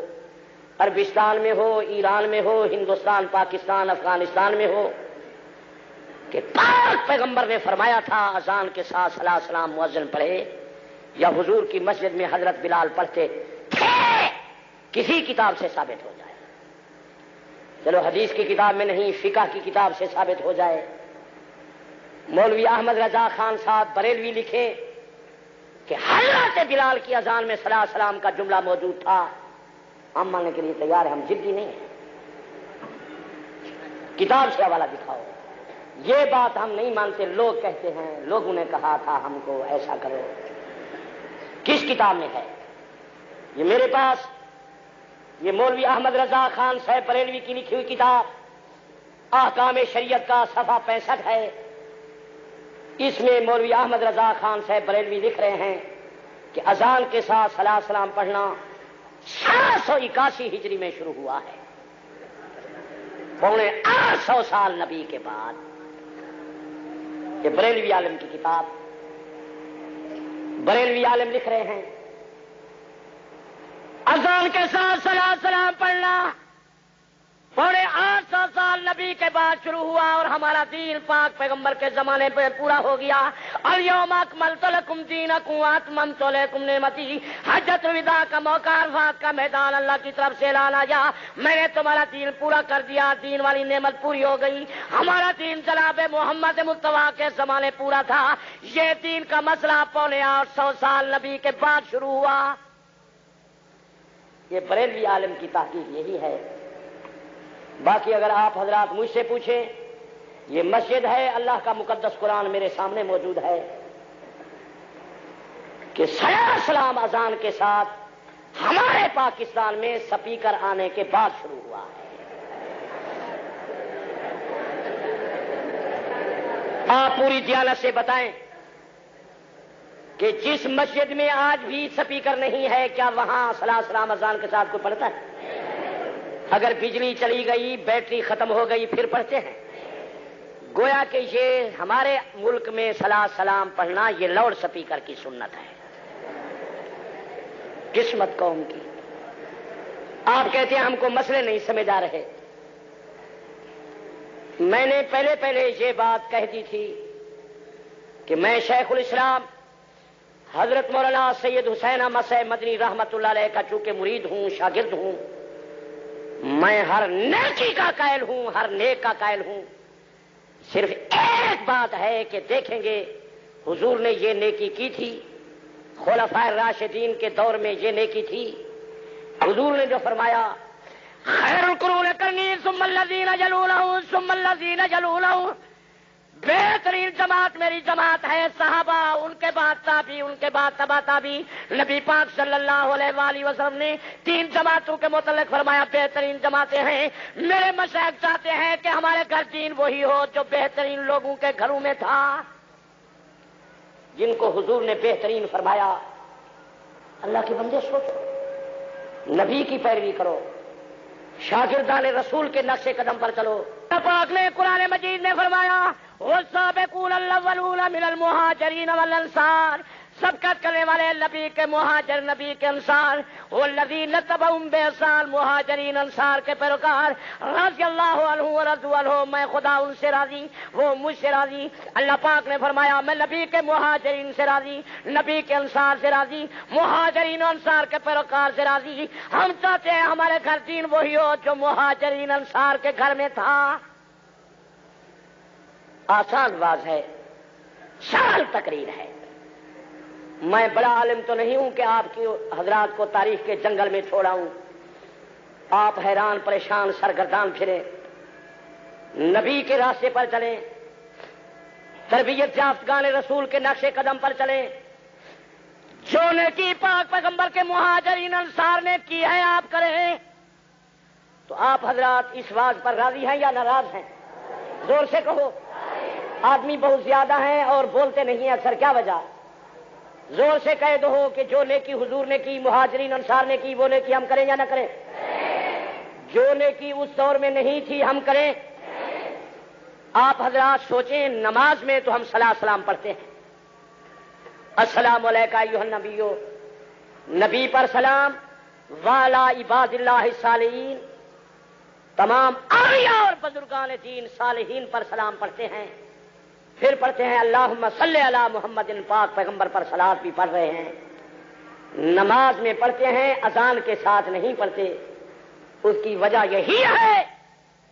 عربستان میں ہو، ایران میں ہو، ہندوستان، پاکستان، افغانستان میں ہو، کہ پاک پیغمبر نے فرمایا تھا اذان کے ساتھ صلاۃ سلام مؤذن پڑھے، یا حضور کی مسجد میں حضرت بلال پڑھتے تھے، کسی کتاب سے ثابت ہو جائے. چلو حدیث کی کتاب میں نہیں، فقہ کی کتاب سے ثابت ہو جائے. مولوی احمد رضا خان صاحب بریلوی لکھے کہ حضرت بلال کی اذان میں صلاۃ سلام کا جملہ موجود تھا. ہم ماننے کے لیے تیار ہیں، ہم ضدی نہیں ہیں. کتاب سے حوالہ دکھاؤ. یہ بات ہم نہیں مانتے. لوگ کہتے ہیں لوگوں نے کہا تھا ہم کو ایسا کرو. کس کتاب میں ہے؟ یہ میرے پاس یہ مولوی احمد رضا خان صاحب بریلوی کی لکھی ہوئی کتاب احکام شریعت کا صفحہ 65 ہے. اس میں مولوی احمد رضا خان صاحب بریلوی لکھ رہے ہیں کہ اذان کے ساتھ صلاۃ سلام پڑھنا 781 ہجری میں شروع ہوا ہے، 850 سال نبی کے بعد. یہ بریلوی عالم کی کتاب. بریلوی عالم لکھ رہے ہیں اذان کے ساتھ صلاۃ سلام پڑھنا 850 سال نبی کے بعد شروع ہوا، اور ہمارا دین پاک پیغمبر کے زمانے پہ پورا ہو گیا. الیوم اکملت لکم دینکم واتممت علیکم نعمتی. حجۃ الوداع کا موقع، عرفات کا میدان، اللہ کی طرف سے اعلان آیا میں نے تمہارا دین پورا کر دیا. دین والی نعمت پوری ہو گئی. ہمارا دین جناب محمد مصطفیٰ کے زمانے پورا تھا. یہ دین کا مسئلہ 850 سال نبی کے بعد شروع ہوا. یہ بریلوی عالم کی تحقیق یہی ہے. باقی اگر آپ حضرات مجھ سے پوچھیں، یہ مسجد ہے، اللہ کا مقدس قرآن میرے سامنے موجود ہے کہ صلاۃ سلام اذان کے ساتھ ہمارے پاکستان میں سپیکر آنے کے بعد شروع ہوا ہے. آپ پوری دیانت سے بتائیں کہ جس مسجد میں آج بھی سپیکر نہیں ہے، کیا وہاں صلاۃ سلام اذان کے ساتھ کوئی پڑھتا ہے؟ اگر بجلی چلی گئی، بیٹری ختم ہو گئی، پھر پڑھتے ہیں. گویا کہ یہ ہمارے ملک میں صلاۃ سلام پڑھنا یہ لاؤڈ سپیکر کی سنت ہے. قسمت قوم کی. آپ کہتے ہیں ہم کو مسئلے نہیں سمجھ آ رہے. میں نے پہلے یہ بات کہہ دی تھی کہ میں شیخ الاسلام حضرت مولانا سید حسین احمد صاحب مدنی رحمت اللہ علیہ کا چونکہ مرید ہوں، شاگرد ہوں، میں ہر نیکی کا قائل ہوں، ہر نیک کا قائل ہوں. صرف ایک بات ہے کہ دیکھیں گے حضور نے یہ نیکی کی تھی، خلفائے راشدین کے دور میں یہ نیکی تھی. حضور نے جو فرمایا خیر القرون قرنی ثم الذین یلونہم ثم الذین یلونہم، بہترین جماعت میری جماعت ہے. صحابہ، ان کے بعد تابعی، ان کے بعد تبع تابعی. نبی پاک صلی اللہ علیہ وآلہ وسلم نے 3 جماعتوں کے متعلق فرمایا بہترین جماعتیں ہیں. میرے مشائخ چاہتے ہیں کہ ہمارے گھر دین وہی ہو جو بہترین لوگوں کے گھروں میں تھا، جن کو حضور نے بہترین فرمایا. اللہ کے بندے سوچو، نبی کی پیروی کرو، شاگردان رسول کے نقش قدم پر چلو. پاک نے قرآن مجید میں فرمایا والسابقون الاولون من المہاجرین والانصار، سبقت کرنے والے نبی کے مہاجر، نبی کے انصار، والذین تبعهم بإحسان، مہاجرین انصار کے پیروکار، رضی اللہ عنہ ورضوا عنہ، میں خدا ان سے راضی، وہ مجھ سے راضی. اللہ پاک نے فرمایا میں نبی کے مہاجرین سے راضی، نبی کے انصار سے راضی، مہاجرین انصار کے پیروکار سے راضی. ہم چاہتے ہیں ہمارے گھر دین وہی ہو جو مہاجرین انصار کے گھر میں تھا. آسان بات ہے، سال تقریر ہے. میں بڑا عالم تو نہیں ہوں کہ آپ کی حضرات کو تاریخ کے جنگل میں چھوڑا ہوں. آپ حیران پریشان سرگردان پھریں، نبی کے راستے پر چلیں، تربیت یافتگان رسول کے نقش قدم پر چلیں. جو نیکی پاک پیغمبر کے مہاجرین انصار نے کی ہے آپ کریں. تو آپ حضرات اس بات پر راضی ہیں یا ناراض ہیں؟ زور سے کہو. آدمی بہت زیادہ ہیں اور بولتے نہیں ہیں اکثر, کیا وجہ؟ زور سے کہہ دو کہ جو نیکی حضور نے کی, مہاجرین انصار نے کی, وہ نیکی ہم کریں یا نہ کریں؟ جو نیکی اس دور میں نہیں تھی ہم کریں. آپ حضرات سوچیں, نماز میں تو ہم صلاۃ سلام پڑھتے ہیں, السلام علیکہ ایھا النبی, نبی پر سلام, وعلی عباد اللہ الصالحین, تمام اولیاء اور بزرگان دین صالحین پر سلام پڑھتے ہیں. پھر پڑھتے ہیں اللہم صلی علی محمد, پاک پیغمبر پر صلاۃ بھی پڑھ رہے ہیں. نماز میں پڑھتے ہیں, اذان کے ساتھ نہیں پڑھتے. اس کی وجہ یہی ہے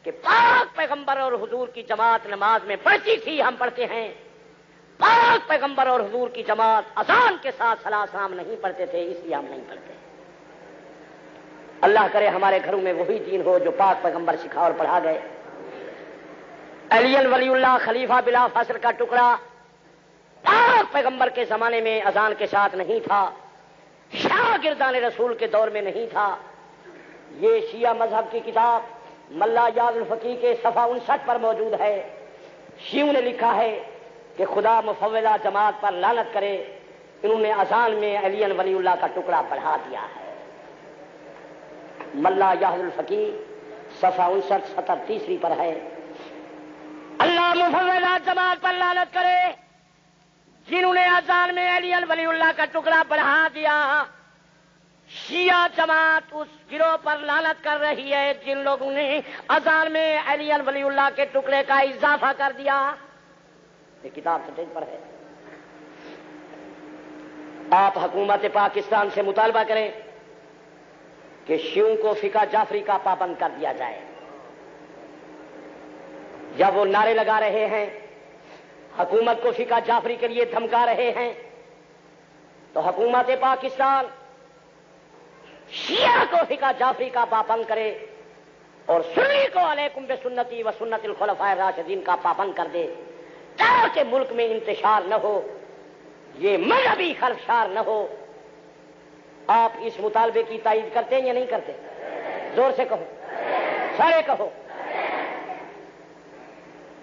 کہ پاک پیغمبر اور حضور کی جماعت نماز میں پڑھتی تھی, ہم پڑھتے ہیں. پاک پیغمبر اور حضور کی جماعت اذان کے ساتھ صلاۃ سلام نہیں پڑھتے تھے, اس لیے ہم نہیں پڑھتے. اللہ کرے ہمارے گھروں میں وہی دین ہو جو پاک پیغمبر سکھا اور پڑھا گئے. علی ولی اللہ خلیفہ بلا فاصل کا ٹکڑا پاک پیغمبر کے زمانے میں اذان کے ساتھ نہیں تھا, شاگردان رسول کے دور میں نہیں تھا. یہ شیعہ مذہب کی کتاب ملا یاد الفقی کے صفحہ 59 پر موجود ہے. شیعوں نے لکھا ہے کہ خدا مفوضہ جماعت پر لعنت کرے, انہوں نے اذان میں علی ولی اللہ کا ٹکڑا پڑھا دیا ہے. ملا یاد الفقی صفحہ 59 سطر 30 پر ہے. اللہ مفوضہ جماعت پر لعنت کرے جنہوں نے اذان میں علی ولی اللہ کا ٹکڑا پڑھا دیا. شیعہ جماعت اس گروہ پر لعنت کر رہی ہے جن لوگوں نے اذان میں علی ولی اللہ کے ٹکڑے کا اضافہ کر دیا. یہ کتاب سٹیج پر ہے. آپ حکومت پاکستان سے مطالبہ کریں کہ شیعوں کو فقہ جعفری کا پابند کر دیا جائے. جب وہ نعرے لگا رہے ہیں, حکومت کو فقہ جعفری کے لیے دھمکا رہے ہیں, تو حکومت پاکستان شیعہ کو فقہ جعفری کا پابند کرے اور سنی کو علیکم بسنتی و سنت الخلفاء الراشدین کا پابند کر دے, تاکہ ملک میں انتشار نہ ہو, یہ مذہبی خلفشار نہ ہو. آپ اس مطالبے کی تائید کرتے ہیں یا نہیں کرتے؟ زور سے کہو, سارے کہو.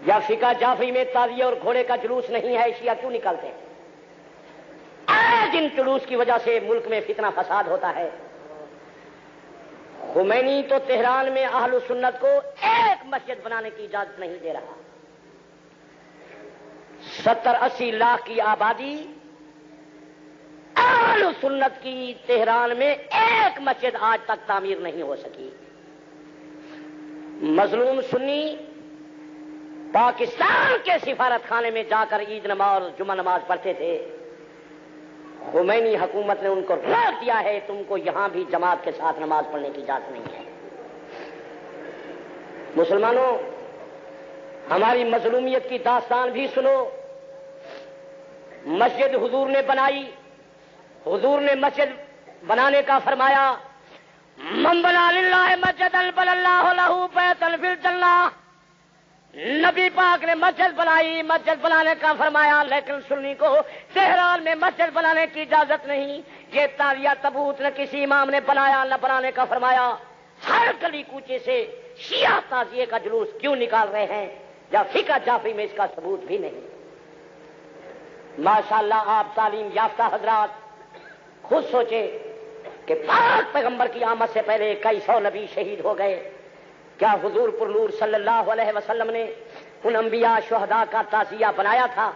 یا فقہ جعفری میں تعزیہ اور گھوڑے کا جلوس نہیں ہے, شیعہ کیوں نکالتے ہیں؟ آج ان جلوس کی وجہ سے ملک میں فتنہ فساد ہوتا ہے. خمینی تو تہران میں اہل سنت کو ایک مسجد بنانے کی اجازت نہیں دے رہا. 70-80 لاکھ کی آبادی, اہل سنت کی تہران میں ایک مسجد آج تک تعمیر نہیں ہو سکی. مظلوم سنی پاکستان کے سفارت خانے میں جا کر عید نماز اور جمعہ نماز پڑھتے تھے. خمینی حکومت نے ان کو روک دیا ہے, تم کو یہاں بھی جماعت کے ساتھ نماز پڑھنے کی اجازت نہیں ہے. مسلمانوں, ہماری مظلومیت کی داستان بھی سنو. مسجد حضور نے بنائی, حضور نے مسجد بنانے کا فرمایا, من بنا للہ مسجدا بنى اللہ لہ بیتا فی الجنہ. نبی پاک نے مسجد بنائی, مسجد بنانے کا فرمایا, لیکن سنی کو تہران میں مسجد بنانے کی اجازت نہیں. یہ تعزیہ تبوت نہ کسی امام نے بنایا نہ بنانے کا فرمایا. ہر گلی کوچے سے شیعہ تعزیے کا جلوس کیوں نکال رہے ہیں, یا فقہ جعفری میں اس کا ثبوت بھی نہیں. ماشاءاللہ آپ تعلیم یافتہ حضرات خود سوچیں کہ پاک پیغمبر کی آمد سے پہلے کئی سو نبی شہید ہو گئے. کیا حضور پر نور صلی اللہ علیہ وسلم نے ان انبیاء شہداء کا تعزیہ بنایا تھا,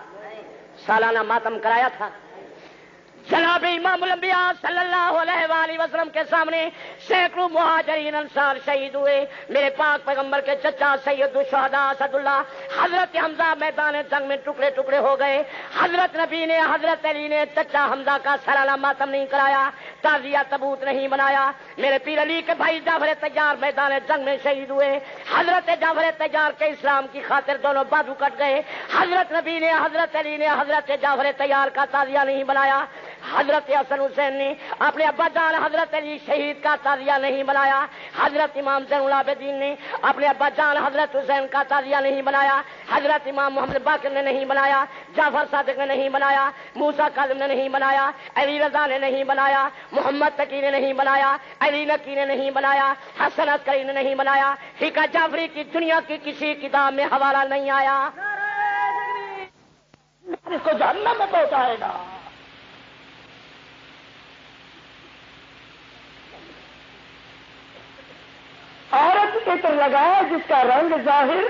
سالانہ ماتم کرایا تھا؟ جناب امام الانبیاء صلی اللہ علیہ وآلہ وسلم کے سامنے سینکڑوں مہاجرین انصار شہید ہوئے. میرے پاک پیغمبر کے چچا سید الشہداء اسد اللہ حضرت حمزہ میدان جنگ میں ٹکڑے ٹکڑے ہو گئے. حضرت نبی نے, حضرت علی نے چچا حمزہ کا سالانہ ماتم نہیں کرایا, تعزیہ تبوت نہیں بنایا. میرے پیر علی کے بھائی جعفر طیار میدان جنگ میں شہید ہوئے. حضرت جعفر طیار کے اسلام کی خاطر دونوں بازو کٹ گئے. حضرت نبی نے, حضرت علی نے حضرت جعفر طیار کا تعزیہ نہیں بنایا. حضرت حسن حسین نے اپنے ابا جان حضرت علی شہید کا تعزیہ نہیں بنایا، حضرت امام زین العابدین نے اپنے ابا جان حضرت حسین کا تعزیہ نہیں بنایا، حضرت امام محمد باقر نے نہیں بنایا، جعفر صادق نے نہیں بنایا، موسیٰ کاظم نے نہیں بنایا، علی رضا نے نہیں بنایا، محمد تقی نے نہیں بنایا، علی نقی نے نہیں بنایا، حسن عسکری نے نہیں بنایا، فقہ جعفری کی دنیا کی کسی کتاب میں حوالہ نہیں آیا۔ اس کو جہنم میں پہنچائے گا۔ عورت عطر لگائے جس کا رنگ ظاہر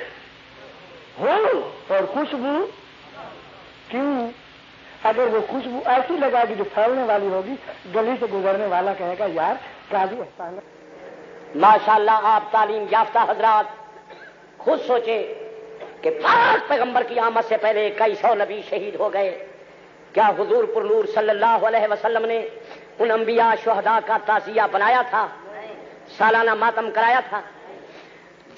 ہو اور خوشبو کیوں؟ اگر وہ خوشبو ایسی لگا گی جو پھیلنے والی ہوگی، گلی سے گزرنے والا کہے گا یار قاضی احسان۔ ماشاءاللہ آپ تعلیم یافتہ حضرات خود سوچیں کہ پاک پیغمبر کی آمد سے پہلے کئی سو نبی شہید ہو گئے، کیا حضور پر نور صلی اللہ علیہ وسلم نے ان انبیاء شہداء کا تعزیہ بنایا تھا، سالانہ ماتم کرایا تھا؟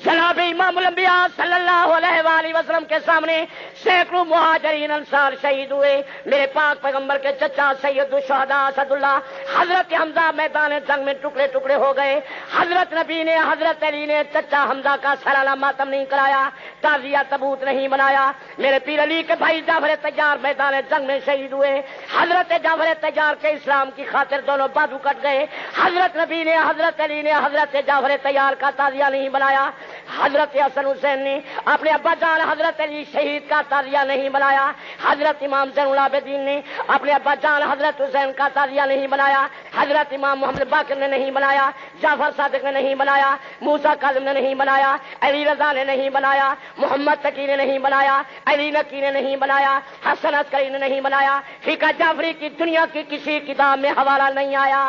جناب امام الانبیاء صلی اللہ علیہ وآلہ وسلم کے سامنے سینکڑوں مہاجرین انصار شہید ہوئے۔ میرے پاک پیغمبر کے چچا سید الشہداء اسد اللہ حضرت حمزہ میدان جنگ میں ٹکڑے ٹکڑے ہو گئے۔ حضرت نبی نے حضرت علی نے چچا حمزہ کا سالانہ ماتم نہیں کرایا، تعزیہ تبوت نہیں بنایا۔ میرے پیر علی کے بھائی جعفر تیار میدان جنگ میں شہید ہوئے۔ حضرت جعفر تیار کے اسلام کی خاطر دونوں بازو کٹ گئے۔ حضرت نبی نے حضرت علی نے حضرت جعفر تیار کا تعزیہ نہیں بنایا۔ حضرت حسن حسین نے اپنے ابا جان حضرت علی شہید کا تعزیہ نہیں بنایا۔ حضرت امام زین العابدین نے اپنے ابا جان حضرت حسین کا تعزیہ نہیں بنایا۔ حضرت امام محمد باقر نے نہیں بنایا، جعفر صادق نے نہیں بنایا، موسیٰ کاظم نے نہیں بنایا، علی رضا نے نہیں بنایا، محمد تقی نے نہیں بنایا، علی نقی نے نہیں بنایا، حسن عسکری نے نہیں بنایا، فقہ جعفری کی دنیا کی کسی کتاب میں حوالہ نہیں آیا۔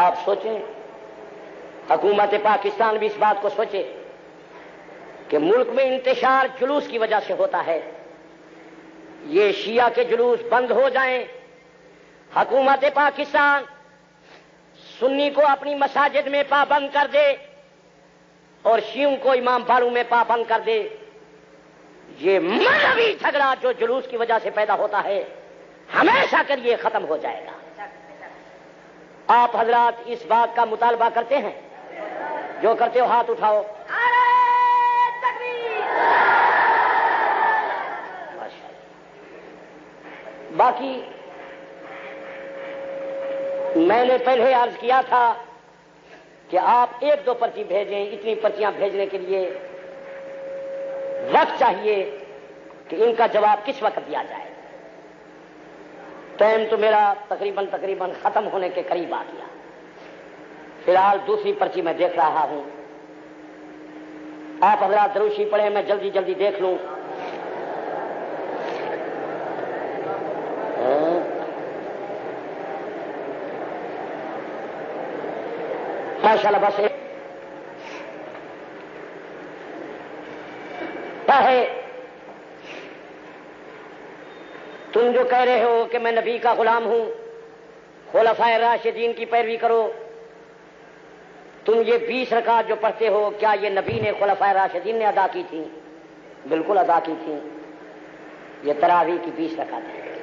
آپ سوچیں، حکومت پاکستان بھی اس بات کو سوچے کہ ملک میں انتشار جلوس کی وجہ سے ہوتا ہے، یہ شیعہ کے جلوس بند ہو جائیں، حکومت پاکستان سنی کو اپنی مساجد میں پابند کر دے اور شیعوں کو امام باڑوں میں پابند کر دے، یہ مذہبی جھگڑا جو جلوس کی وجہ سے پیدا ہوتا ہے ہمیشہ کے لیے ختم ہو جائے گا۔ آپ حضرات اس بات کا مطالبہ کرتے ہیں؟ جو کرتے ہو ہاتھ اٹھاؤ۔ باقی میں نے پہلے عرض کیا تھا کہ آپ ایک دو پرچی بھیجیں، اتنی پرچیاں بھیجنے کے لیے وقت چاہیے کہ ان کا جواب کس وقت دیا جائے۔ ٹائم تو میرا تقریباً ختم ہونے کے قریب آ گیا۔ فی الحال دوسری پرچی میں دیکھ رہا ہوں، آپ حضرات دروشی پڑھیں، میں جلدی جلدی دیکھ لوں۔ ماشاءاللہ بس کیا ہے، تم جو کہہ رہے ہو کہ میں نبی کا غلام ہوں، خلفائے راشدین کی پیروی کرو، تم یہ 20 رکعت جو پڑھتے ہو کیا یہ نبی نے خلفائے راشدین نے ادا کی تھی؟ بالکل ادا کی تھی۔ یہ تراویح کی 20 رکعت ہے،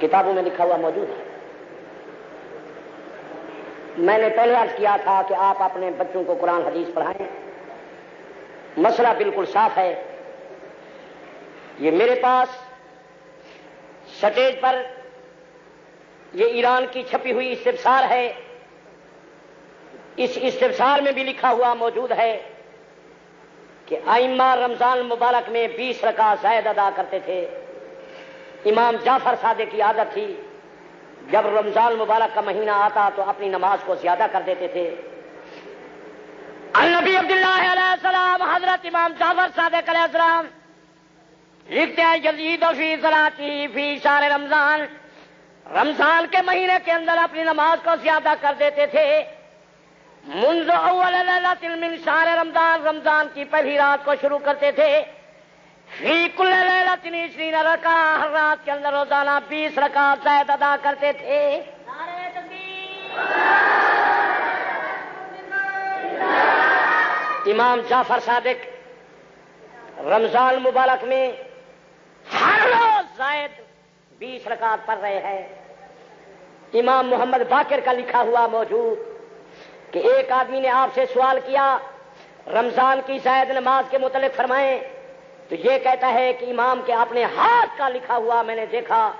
کتابوں میں لکھا ہوا موجود ہے۔ میں نے پہلے عرض کیا تھا کہ آپ اپنے بچوں کو قرآن حدیث پڑھائیں، مسئلہ بالکل صاف ہے۔ یہ میرے پاس سٹیج پر یہ ایران کی چھپی ہوئی استفسار ہے، اس استفسار میں بھی لکھا ہوا موجود ہے کہ ائمہ رمضان مبارک میں 20 رکعت زائد ادا کرتے تھے۔ امام جعفر صادق کی عادت تھی جب رمضان مبارک کا مہینہ آتا تو اپنی نماز کو زیادہ کر دیتے تھے۔ النبی عبداللہ علیہ السلام حضرت امام جعفر صادق علیہ السلام لکھتے ہیں یزید فی صلاتی فی شہر رمضان، رمضان کے مہینے کے اندر اپنی نماز کو زیادہ کر دیتے تھے۔ منذ اول لیلۃ من شہر رمضان، رمضان کی پہلی رات کو شروع کرتے تھے۔ فی کل لیلۃ 20 رکعت، ہر رات کے اندر روزانہ 20 رکعت زائد ادا کرتے تھے۔ نعرہ تکبیر، امام جعفر صادق رمضان مبارک میں ہر روز زائد 20 رکعت پڑھ رہے ہیں. امام محمد باقر کا لکھا ہوا موجود کہ ایک آدمی نے آپ سے سوال کیا رمضان کی زائد نماز کے متعلق فرمائیں، تو یہ کہتا ہے کہ امام کے اپنے ہاتھ کا لکھا ہوا میں نے دیکھا،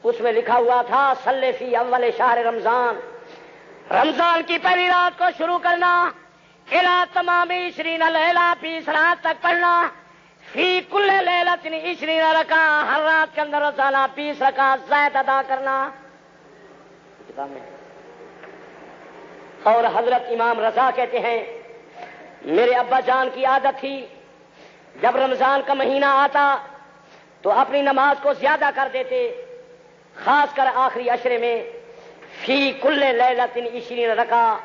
اس میں لکھا ہوا تھا صلی فی اول شہر رمضان، رمضان کی پہلی رات کو شروع کرنا، الی تمام 20 لیلہ 20 رات تک پڑھنا، فی کل لیلۃ 20 رکعت، ہر رات کے اندر روزانہ 20 رکعت زائد ادا کرنا. اور حضرت امام رضا کہتے ہیں میرے ابا جان کی عادت تھی جب رمضان کا مہینہ آتا تو اپنی نماز کو زیادہ کر دیتے، خاص کر آخری عشرے میں فی کل لیلۃ 20 رکعت،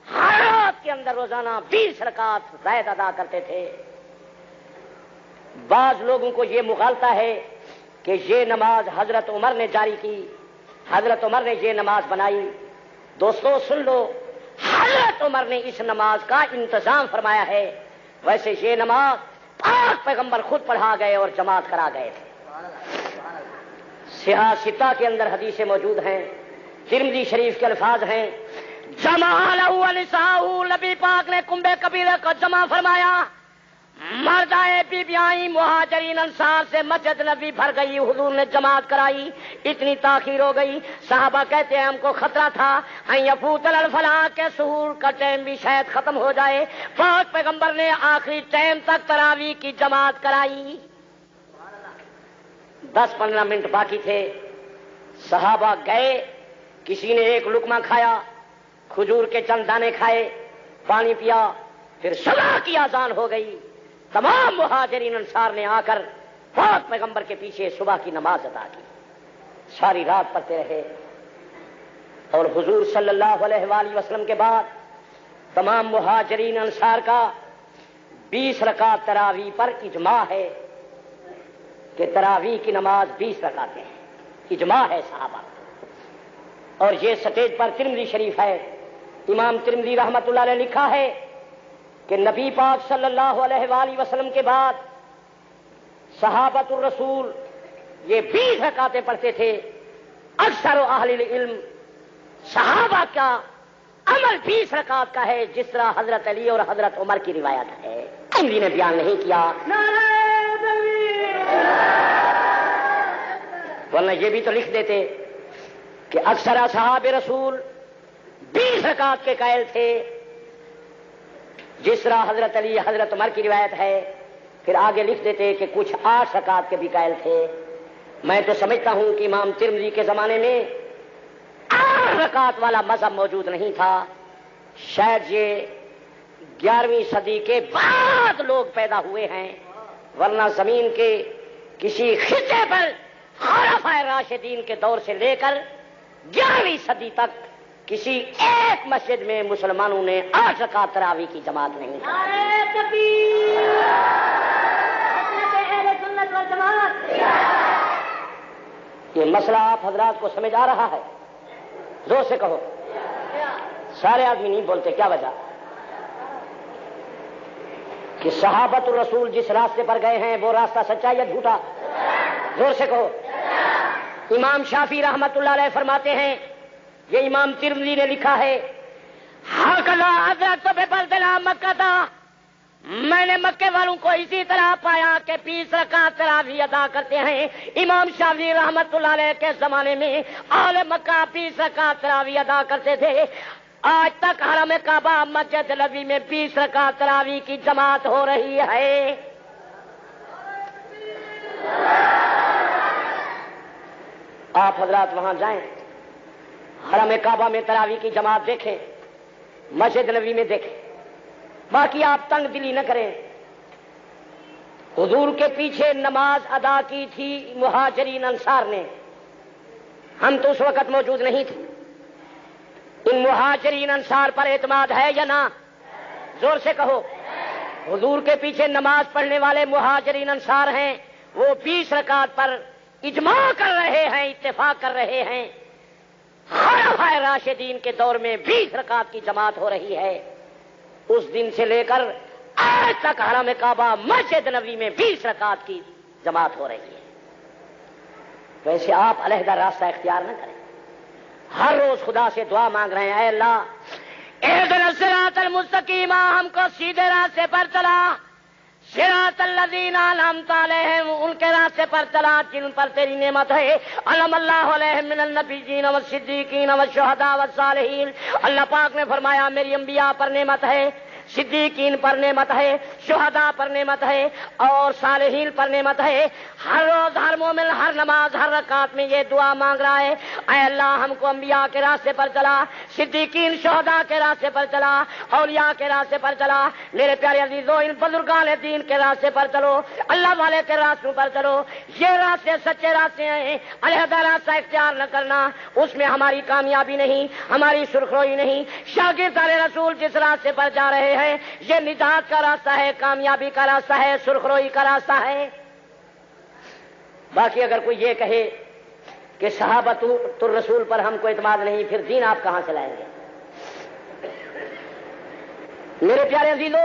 ہر رات کے اندر روزانہ 20 رکعت زائد ادا کرتے تھے. بعض لوگوں کو یہ مغالطہ ہے کہ یہ نماز حضرت عمر نے جاری کی، حضرت عمر نے یہ نماز بنائی. دوستو سن لو، حضرت عمر نے اس نماز کا انتظام فرمایا ہے، ویسے یہ نماز پاک پیغمبر خود پڑھا گئے اور جماعت کرا گئے تھے. صحاح ستہ کے اندر حدیثیں موجود ہیں، ترمذی شریف کے الفاظ ہیں جمع لہو نساء، نبی پاک نے کنبے کبیرہ کو جمع فرمایا، مرد آئے بی بی آئی مہاجرین انصار سے مسجد نبی بھر گئی، حضور نے جماعت کرائی، اتنی تاخیر ہو گئی صحابہ کہتے ہیں ہم کو خطرہ تھا ان یفوت الفلاح کے سحور کا ٹائم بھی شاید ختم ہو جائے، پاک پیغمبر نے آخری ٹائم تک تراویح کی جماعت کرائی. 10-15 منٹ باقی تھے، صحابہ گئے، کسی نے ایک لقمہ کھایا، کھجور کے چند دانے کھائے، پانی پیا، پھر صبح کی اذان ہو گئی. تمام مہاجرین انصار نے آ کر پاک پیغمبر کے پیچھے صبح کی نماز ادا کی، ساری رات پڑھتے رہے. اور حضور صلی اللہ علیہ وآلہ وسلم کے بعد تمام مہاجرین انصار کا 20 رکعت تراویح پر اجماع ہے کہ تراویح کی نماز 20 رکعتیں ہیں، اجماع ہے صحابہ. اور یہ سٹیج پر ترمذی شریف ہے، امام ترمذی رحمۃ اللہ علیہ لکھا ہے کہ نبی پاک صلی اللہ علیہ وآلہ وسلم کے بعد صحابۃ الرسول یہ 20 رکعتیں پڑھتے تھے. اکثر اہل العلم صحابہ کا عمل 20 رکعت کا ہے، جس طرح حضرت علی اور حضرت عمر کی روایت ہے. ترمذی نے بیان نہیں کیا، ورنہ یہ بھی تو لکھ دیتے کہ اکثر اصحاب رسول 20 رکعت کے قائل تھے، جس طرح حضرت علی حضرت عمر کی روایت ہے. پھر آگے لکھ دیتے کہ کچھ 8 رکعت کے بھی قائل تھے. میں تو سمجھتا ہوں کہ امام ترمذی کے زمانے میں 8 رکعت والا مذہب موجود نہیں تھا، شاید یہ 11ویں صدی کے بعد لوگ پیدا ہوئے ہیں، ورنہ زمین کے کسی خطے پر خلفائے راشدین کے دور سے لے کر 11ویں صدی تک کسی ایک مسجد میں مسلمانوں نے 8 رکعت تراویح کی جماعت نہیں کی. یہ مسئلہ آپ حضرات کو سمجھ آ رہا ہے؟ زور سے کہو. سارے آدمی نہیں بولتے، کیا وجہ؟ کہ صحابۃ الرسول جس راستے پر گئے ہیں وہ راستہ سچا یا جھوٹا؟ زور سے کہو. امام شافعی رحمت اللہ علیہ فرماتے ہیں، یہ امام ترمذی نے لکھا ہے، ہکلا حضرت بے بلدنا مکہ تھا، میں نے مکے والوں کو اسی طرح پایا کہ 20 رکعت تراویح ادا کرتے ہیں. امام شافعی رحمت اللہ علیہ کے زمانے میں اہل مکہ 20 رکعت تراویح ادا کرتے تھے. آج تک حرم کعبہ مسجد نبوی میں 20 رکعت تراویح کی جماعت ہو رہی ہے. آپ حضرات وہاں جائیں، حرم کعبہ میں تراویح کی جماعت دیکھیں، مسجد نبوی میں دیکھیں. باقی آپ تنگ دلی نہ کریں. حضور کے پیچھے نماز ادا کی تھی مہاجرین انصار نے، ہم تو اس وقت موجود نہیں تھے. ان مہاجرین انصار پر اعتماد ہے یا نہ؟ زور سے کہو. حضور کے پیچھے نماز پڑھنے والے مہاجرین انصار ہیں، وہ 20 رکعت پر اجماع کر رہے ہیں، اتفاق کر رہے ہیں. خلفائے راشدین کے دور میں 20 رکعت کی جماعت ہو رہی ہے. اس دن سے لے کر آج تک حرم کعبہ مسجد نبوی میں 20 رکعت کی جماعت ہو رہی ہے. ویسے آپ علیحدہ راستہ اختیار نہ کریں. ہر روز خدا سے دعا مانگ رہے ہیں، اے اللہ اہدنا الصراط المستقیم، ہم کو سیدھے راستے پر چلا. صراط الذین انعمت علیہم، ان کے راستے پر چلا جن پر تیری نعمت ہے. انعم اللہ علیہم من النبیین والصدیقین والشہداء والصالحین. اللہ پاک نے فرمایا میری انبیاء پر نعمت ہے، صدیقین پر نعمت ہے، شہداء پر نعمت ہے اور صالحین پر نعمت ہے. ہر روز ہر مومن ہر نماز ہر رکعت میں یہ دعا مانگ رہا ہے، اے اللہ ہم کو انبیاء کے راستے پر چلا، صدیقین شہداء کے راستے پر چلا، اولیاء کے راستے پر چلا. میرے پیارے عزیزو ان بزرگان دین کے راستے پر چلو، اللہ والے کے راستوں پر چلو. یہ راستے سچے راستے ہیں. علیحدہ راستہ اختیار نہ کرنا، اس میں ہماری کامیابی نہیں، ہماری سرخروئی نہیں. شاگردان رسول جس راستے پر جا رہے ہیں یہ نجات کا راستہ ہے، کامیابی کا راستہ ہے، سرخروئی کا راستہ ہے. باقی اگر کوئی یہ کہے کہ صحابۃ الرسول پر ہم کو اعتماد نہیں، پھر دین آپ کہاں سے لائیں گے؟ میرے پیارے عزیزو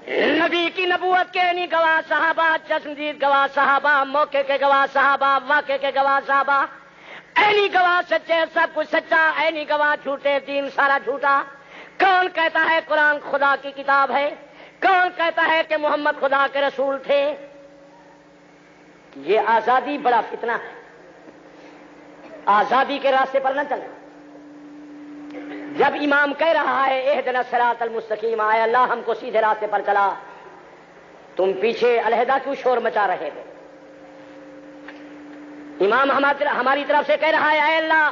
نبی کی نبوت کے نہیں گواہ صحابہ، چشمدید گواہ صحابہ، موقع کے گواہ صحابہ، واقع کے گواہ صحابہ. اینی گواہ سچے، سب کچھ سچا، اینی گواہ جھوٹے، دین سارا جھوٹا. کون کہتا ہے قرآن خدا کی کتاب ہے؟ کون کہتا ہے کہ محمد خدا کے رسول تھے؟ یہ آزادی بڑا فتنہ ہے. آزادی کے راستے پر نہ چلنا. جب امام کہہ رہا ہے اہدنا الصراط المستقیم، آئے اللہ ہم کو سیدھے راستے پر چلا، تم پیچھے علیحدہ کیوں شور مچا رہے ہو؟ امام ہماری طرف سے کہہ رہا ہے اے اللہ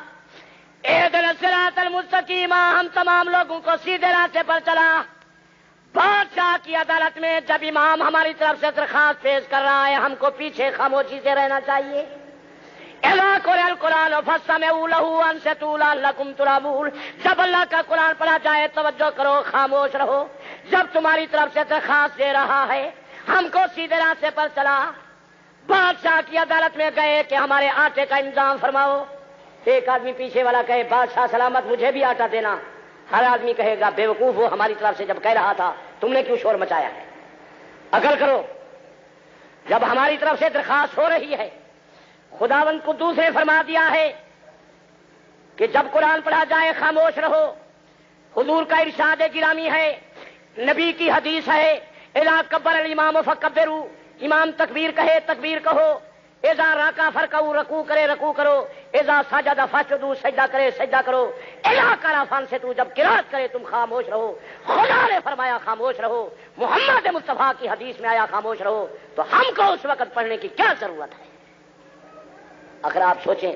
اہدنا الصراط المستقیم، ہم تمام لوگوں کو سیدھے راستے پر چلا. بادشاہ کی عدالت میں جب امام ہماری طرف سے درخواست پیش کر رہا ہے ہم کو پیچھے خاموشی سے رہنا چاہیے. القرآن فاستمعوا له وانصتوا لعلكم ترحمون. جب اللہ کا قرآن پڑھا جائے توجہ کرو، خاموش رہو. جب تمہاری طرف سے درخواست دے رہا ہے ہم کو سیدھے راستے پر چلا. بادشاہ کی عدالت میں گئے کہ ہمارے آٹے کا انتظام فرماؤ. ایک آدمی پیچھے والا کہے بادشاہ سلامت مجھے بھی آٹا دینا. ہر آدمی کہے گا بے وقوف وہ ہماری طرف سے جب کہہ رہا تھا تم نے کیوں شور مچایا ہے؟ عقل کرو. جب ہماری طرف سے درخواست ہو رہی ہے، خداوند کو دوسرے فرما دیا ہے کہ جب قرآن پڑھا جائے خاموش رہو. حضور کا ارشاد گرامی ہے، نبی کی حدیث ہے، اذا کبر الامام فکبروا، امام تکبیر کہے تکبیر کہو. اذا راکع فرکعوا، رکوع کرے رکوع کرو. اذا سجد فاسجدوا، سجدہ کرے سجدہ کرو. اذا قرأ فانصتوا، جب قرات کرے تم خاموش رہو. خدا نے فرمایا خاموش رہو، محمد مصطفیٰ کی حدیث میں آیا خاموش رہو. تو ہم کو اس وقت پڑھنے کی کیا ضرورت ہے؟ اگر آپ سوچیں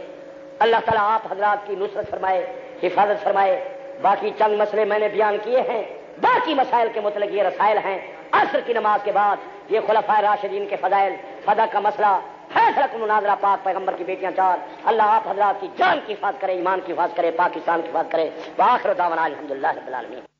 اللہ تعالیٰ آپ حضرات کی نصرت فرمائے، حفاظت فرمائے. باقی چند مسئلے میں نے بیان کیے ہیں، باقی مسائل کے متعلق یہ رسائل ہیں. عصر کی نماز کے بعد یہ خلفائے راشدین کے فضائل، فدا کا مسئلہ، فیصلہ کو مناظرہ، پاک پیغمبر کی بیٹیاں 4. اللہ آپ حضرات کی جان کی حفاظت کرے، ایمان کی حفاظت کرے، پاکستان کی حفاظت کرے. وآخر دعوانا الحمدللہ رب العالمین.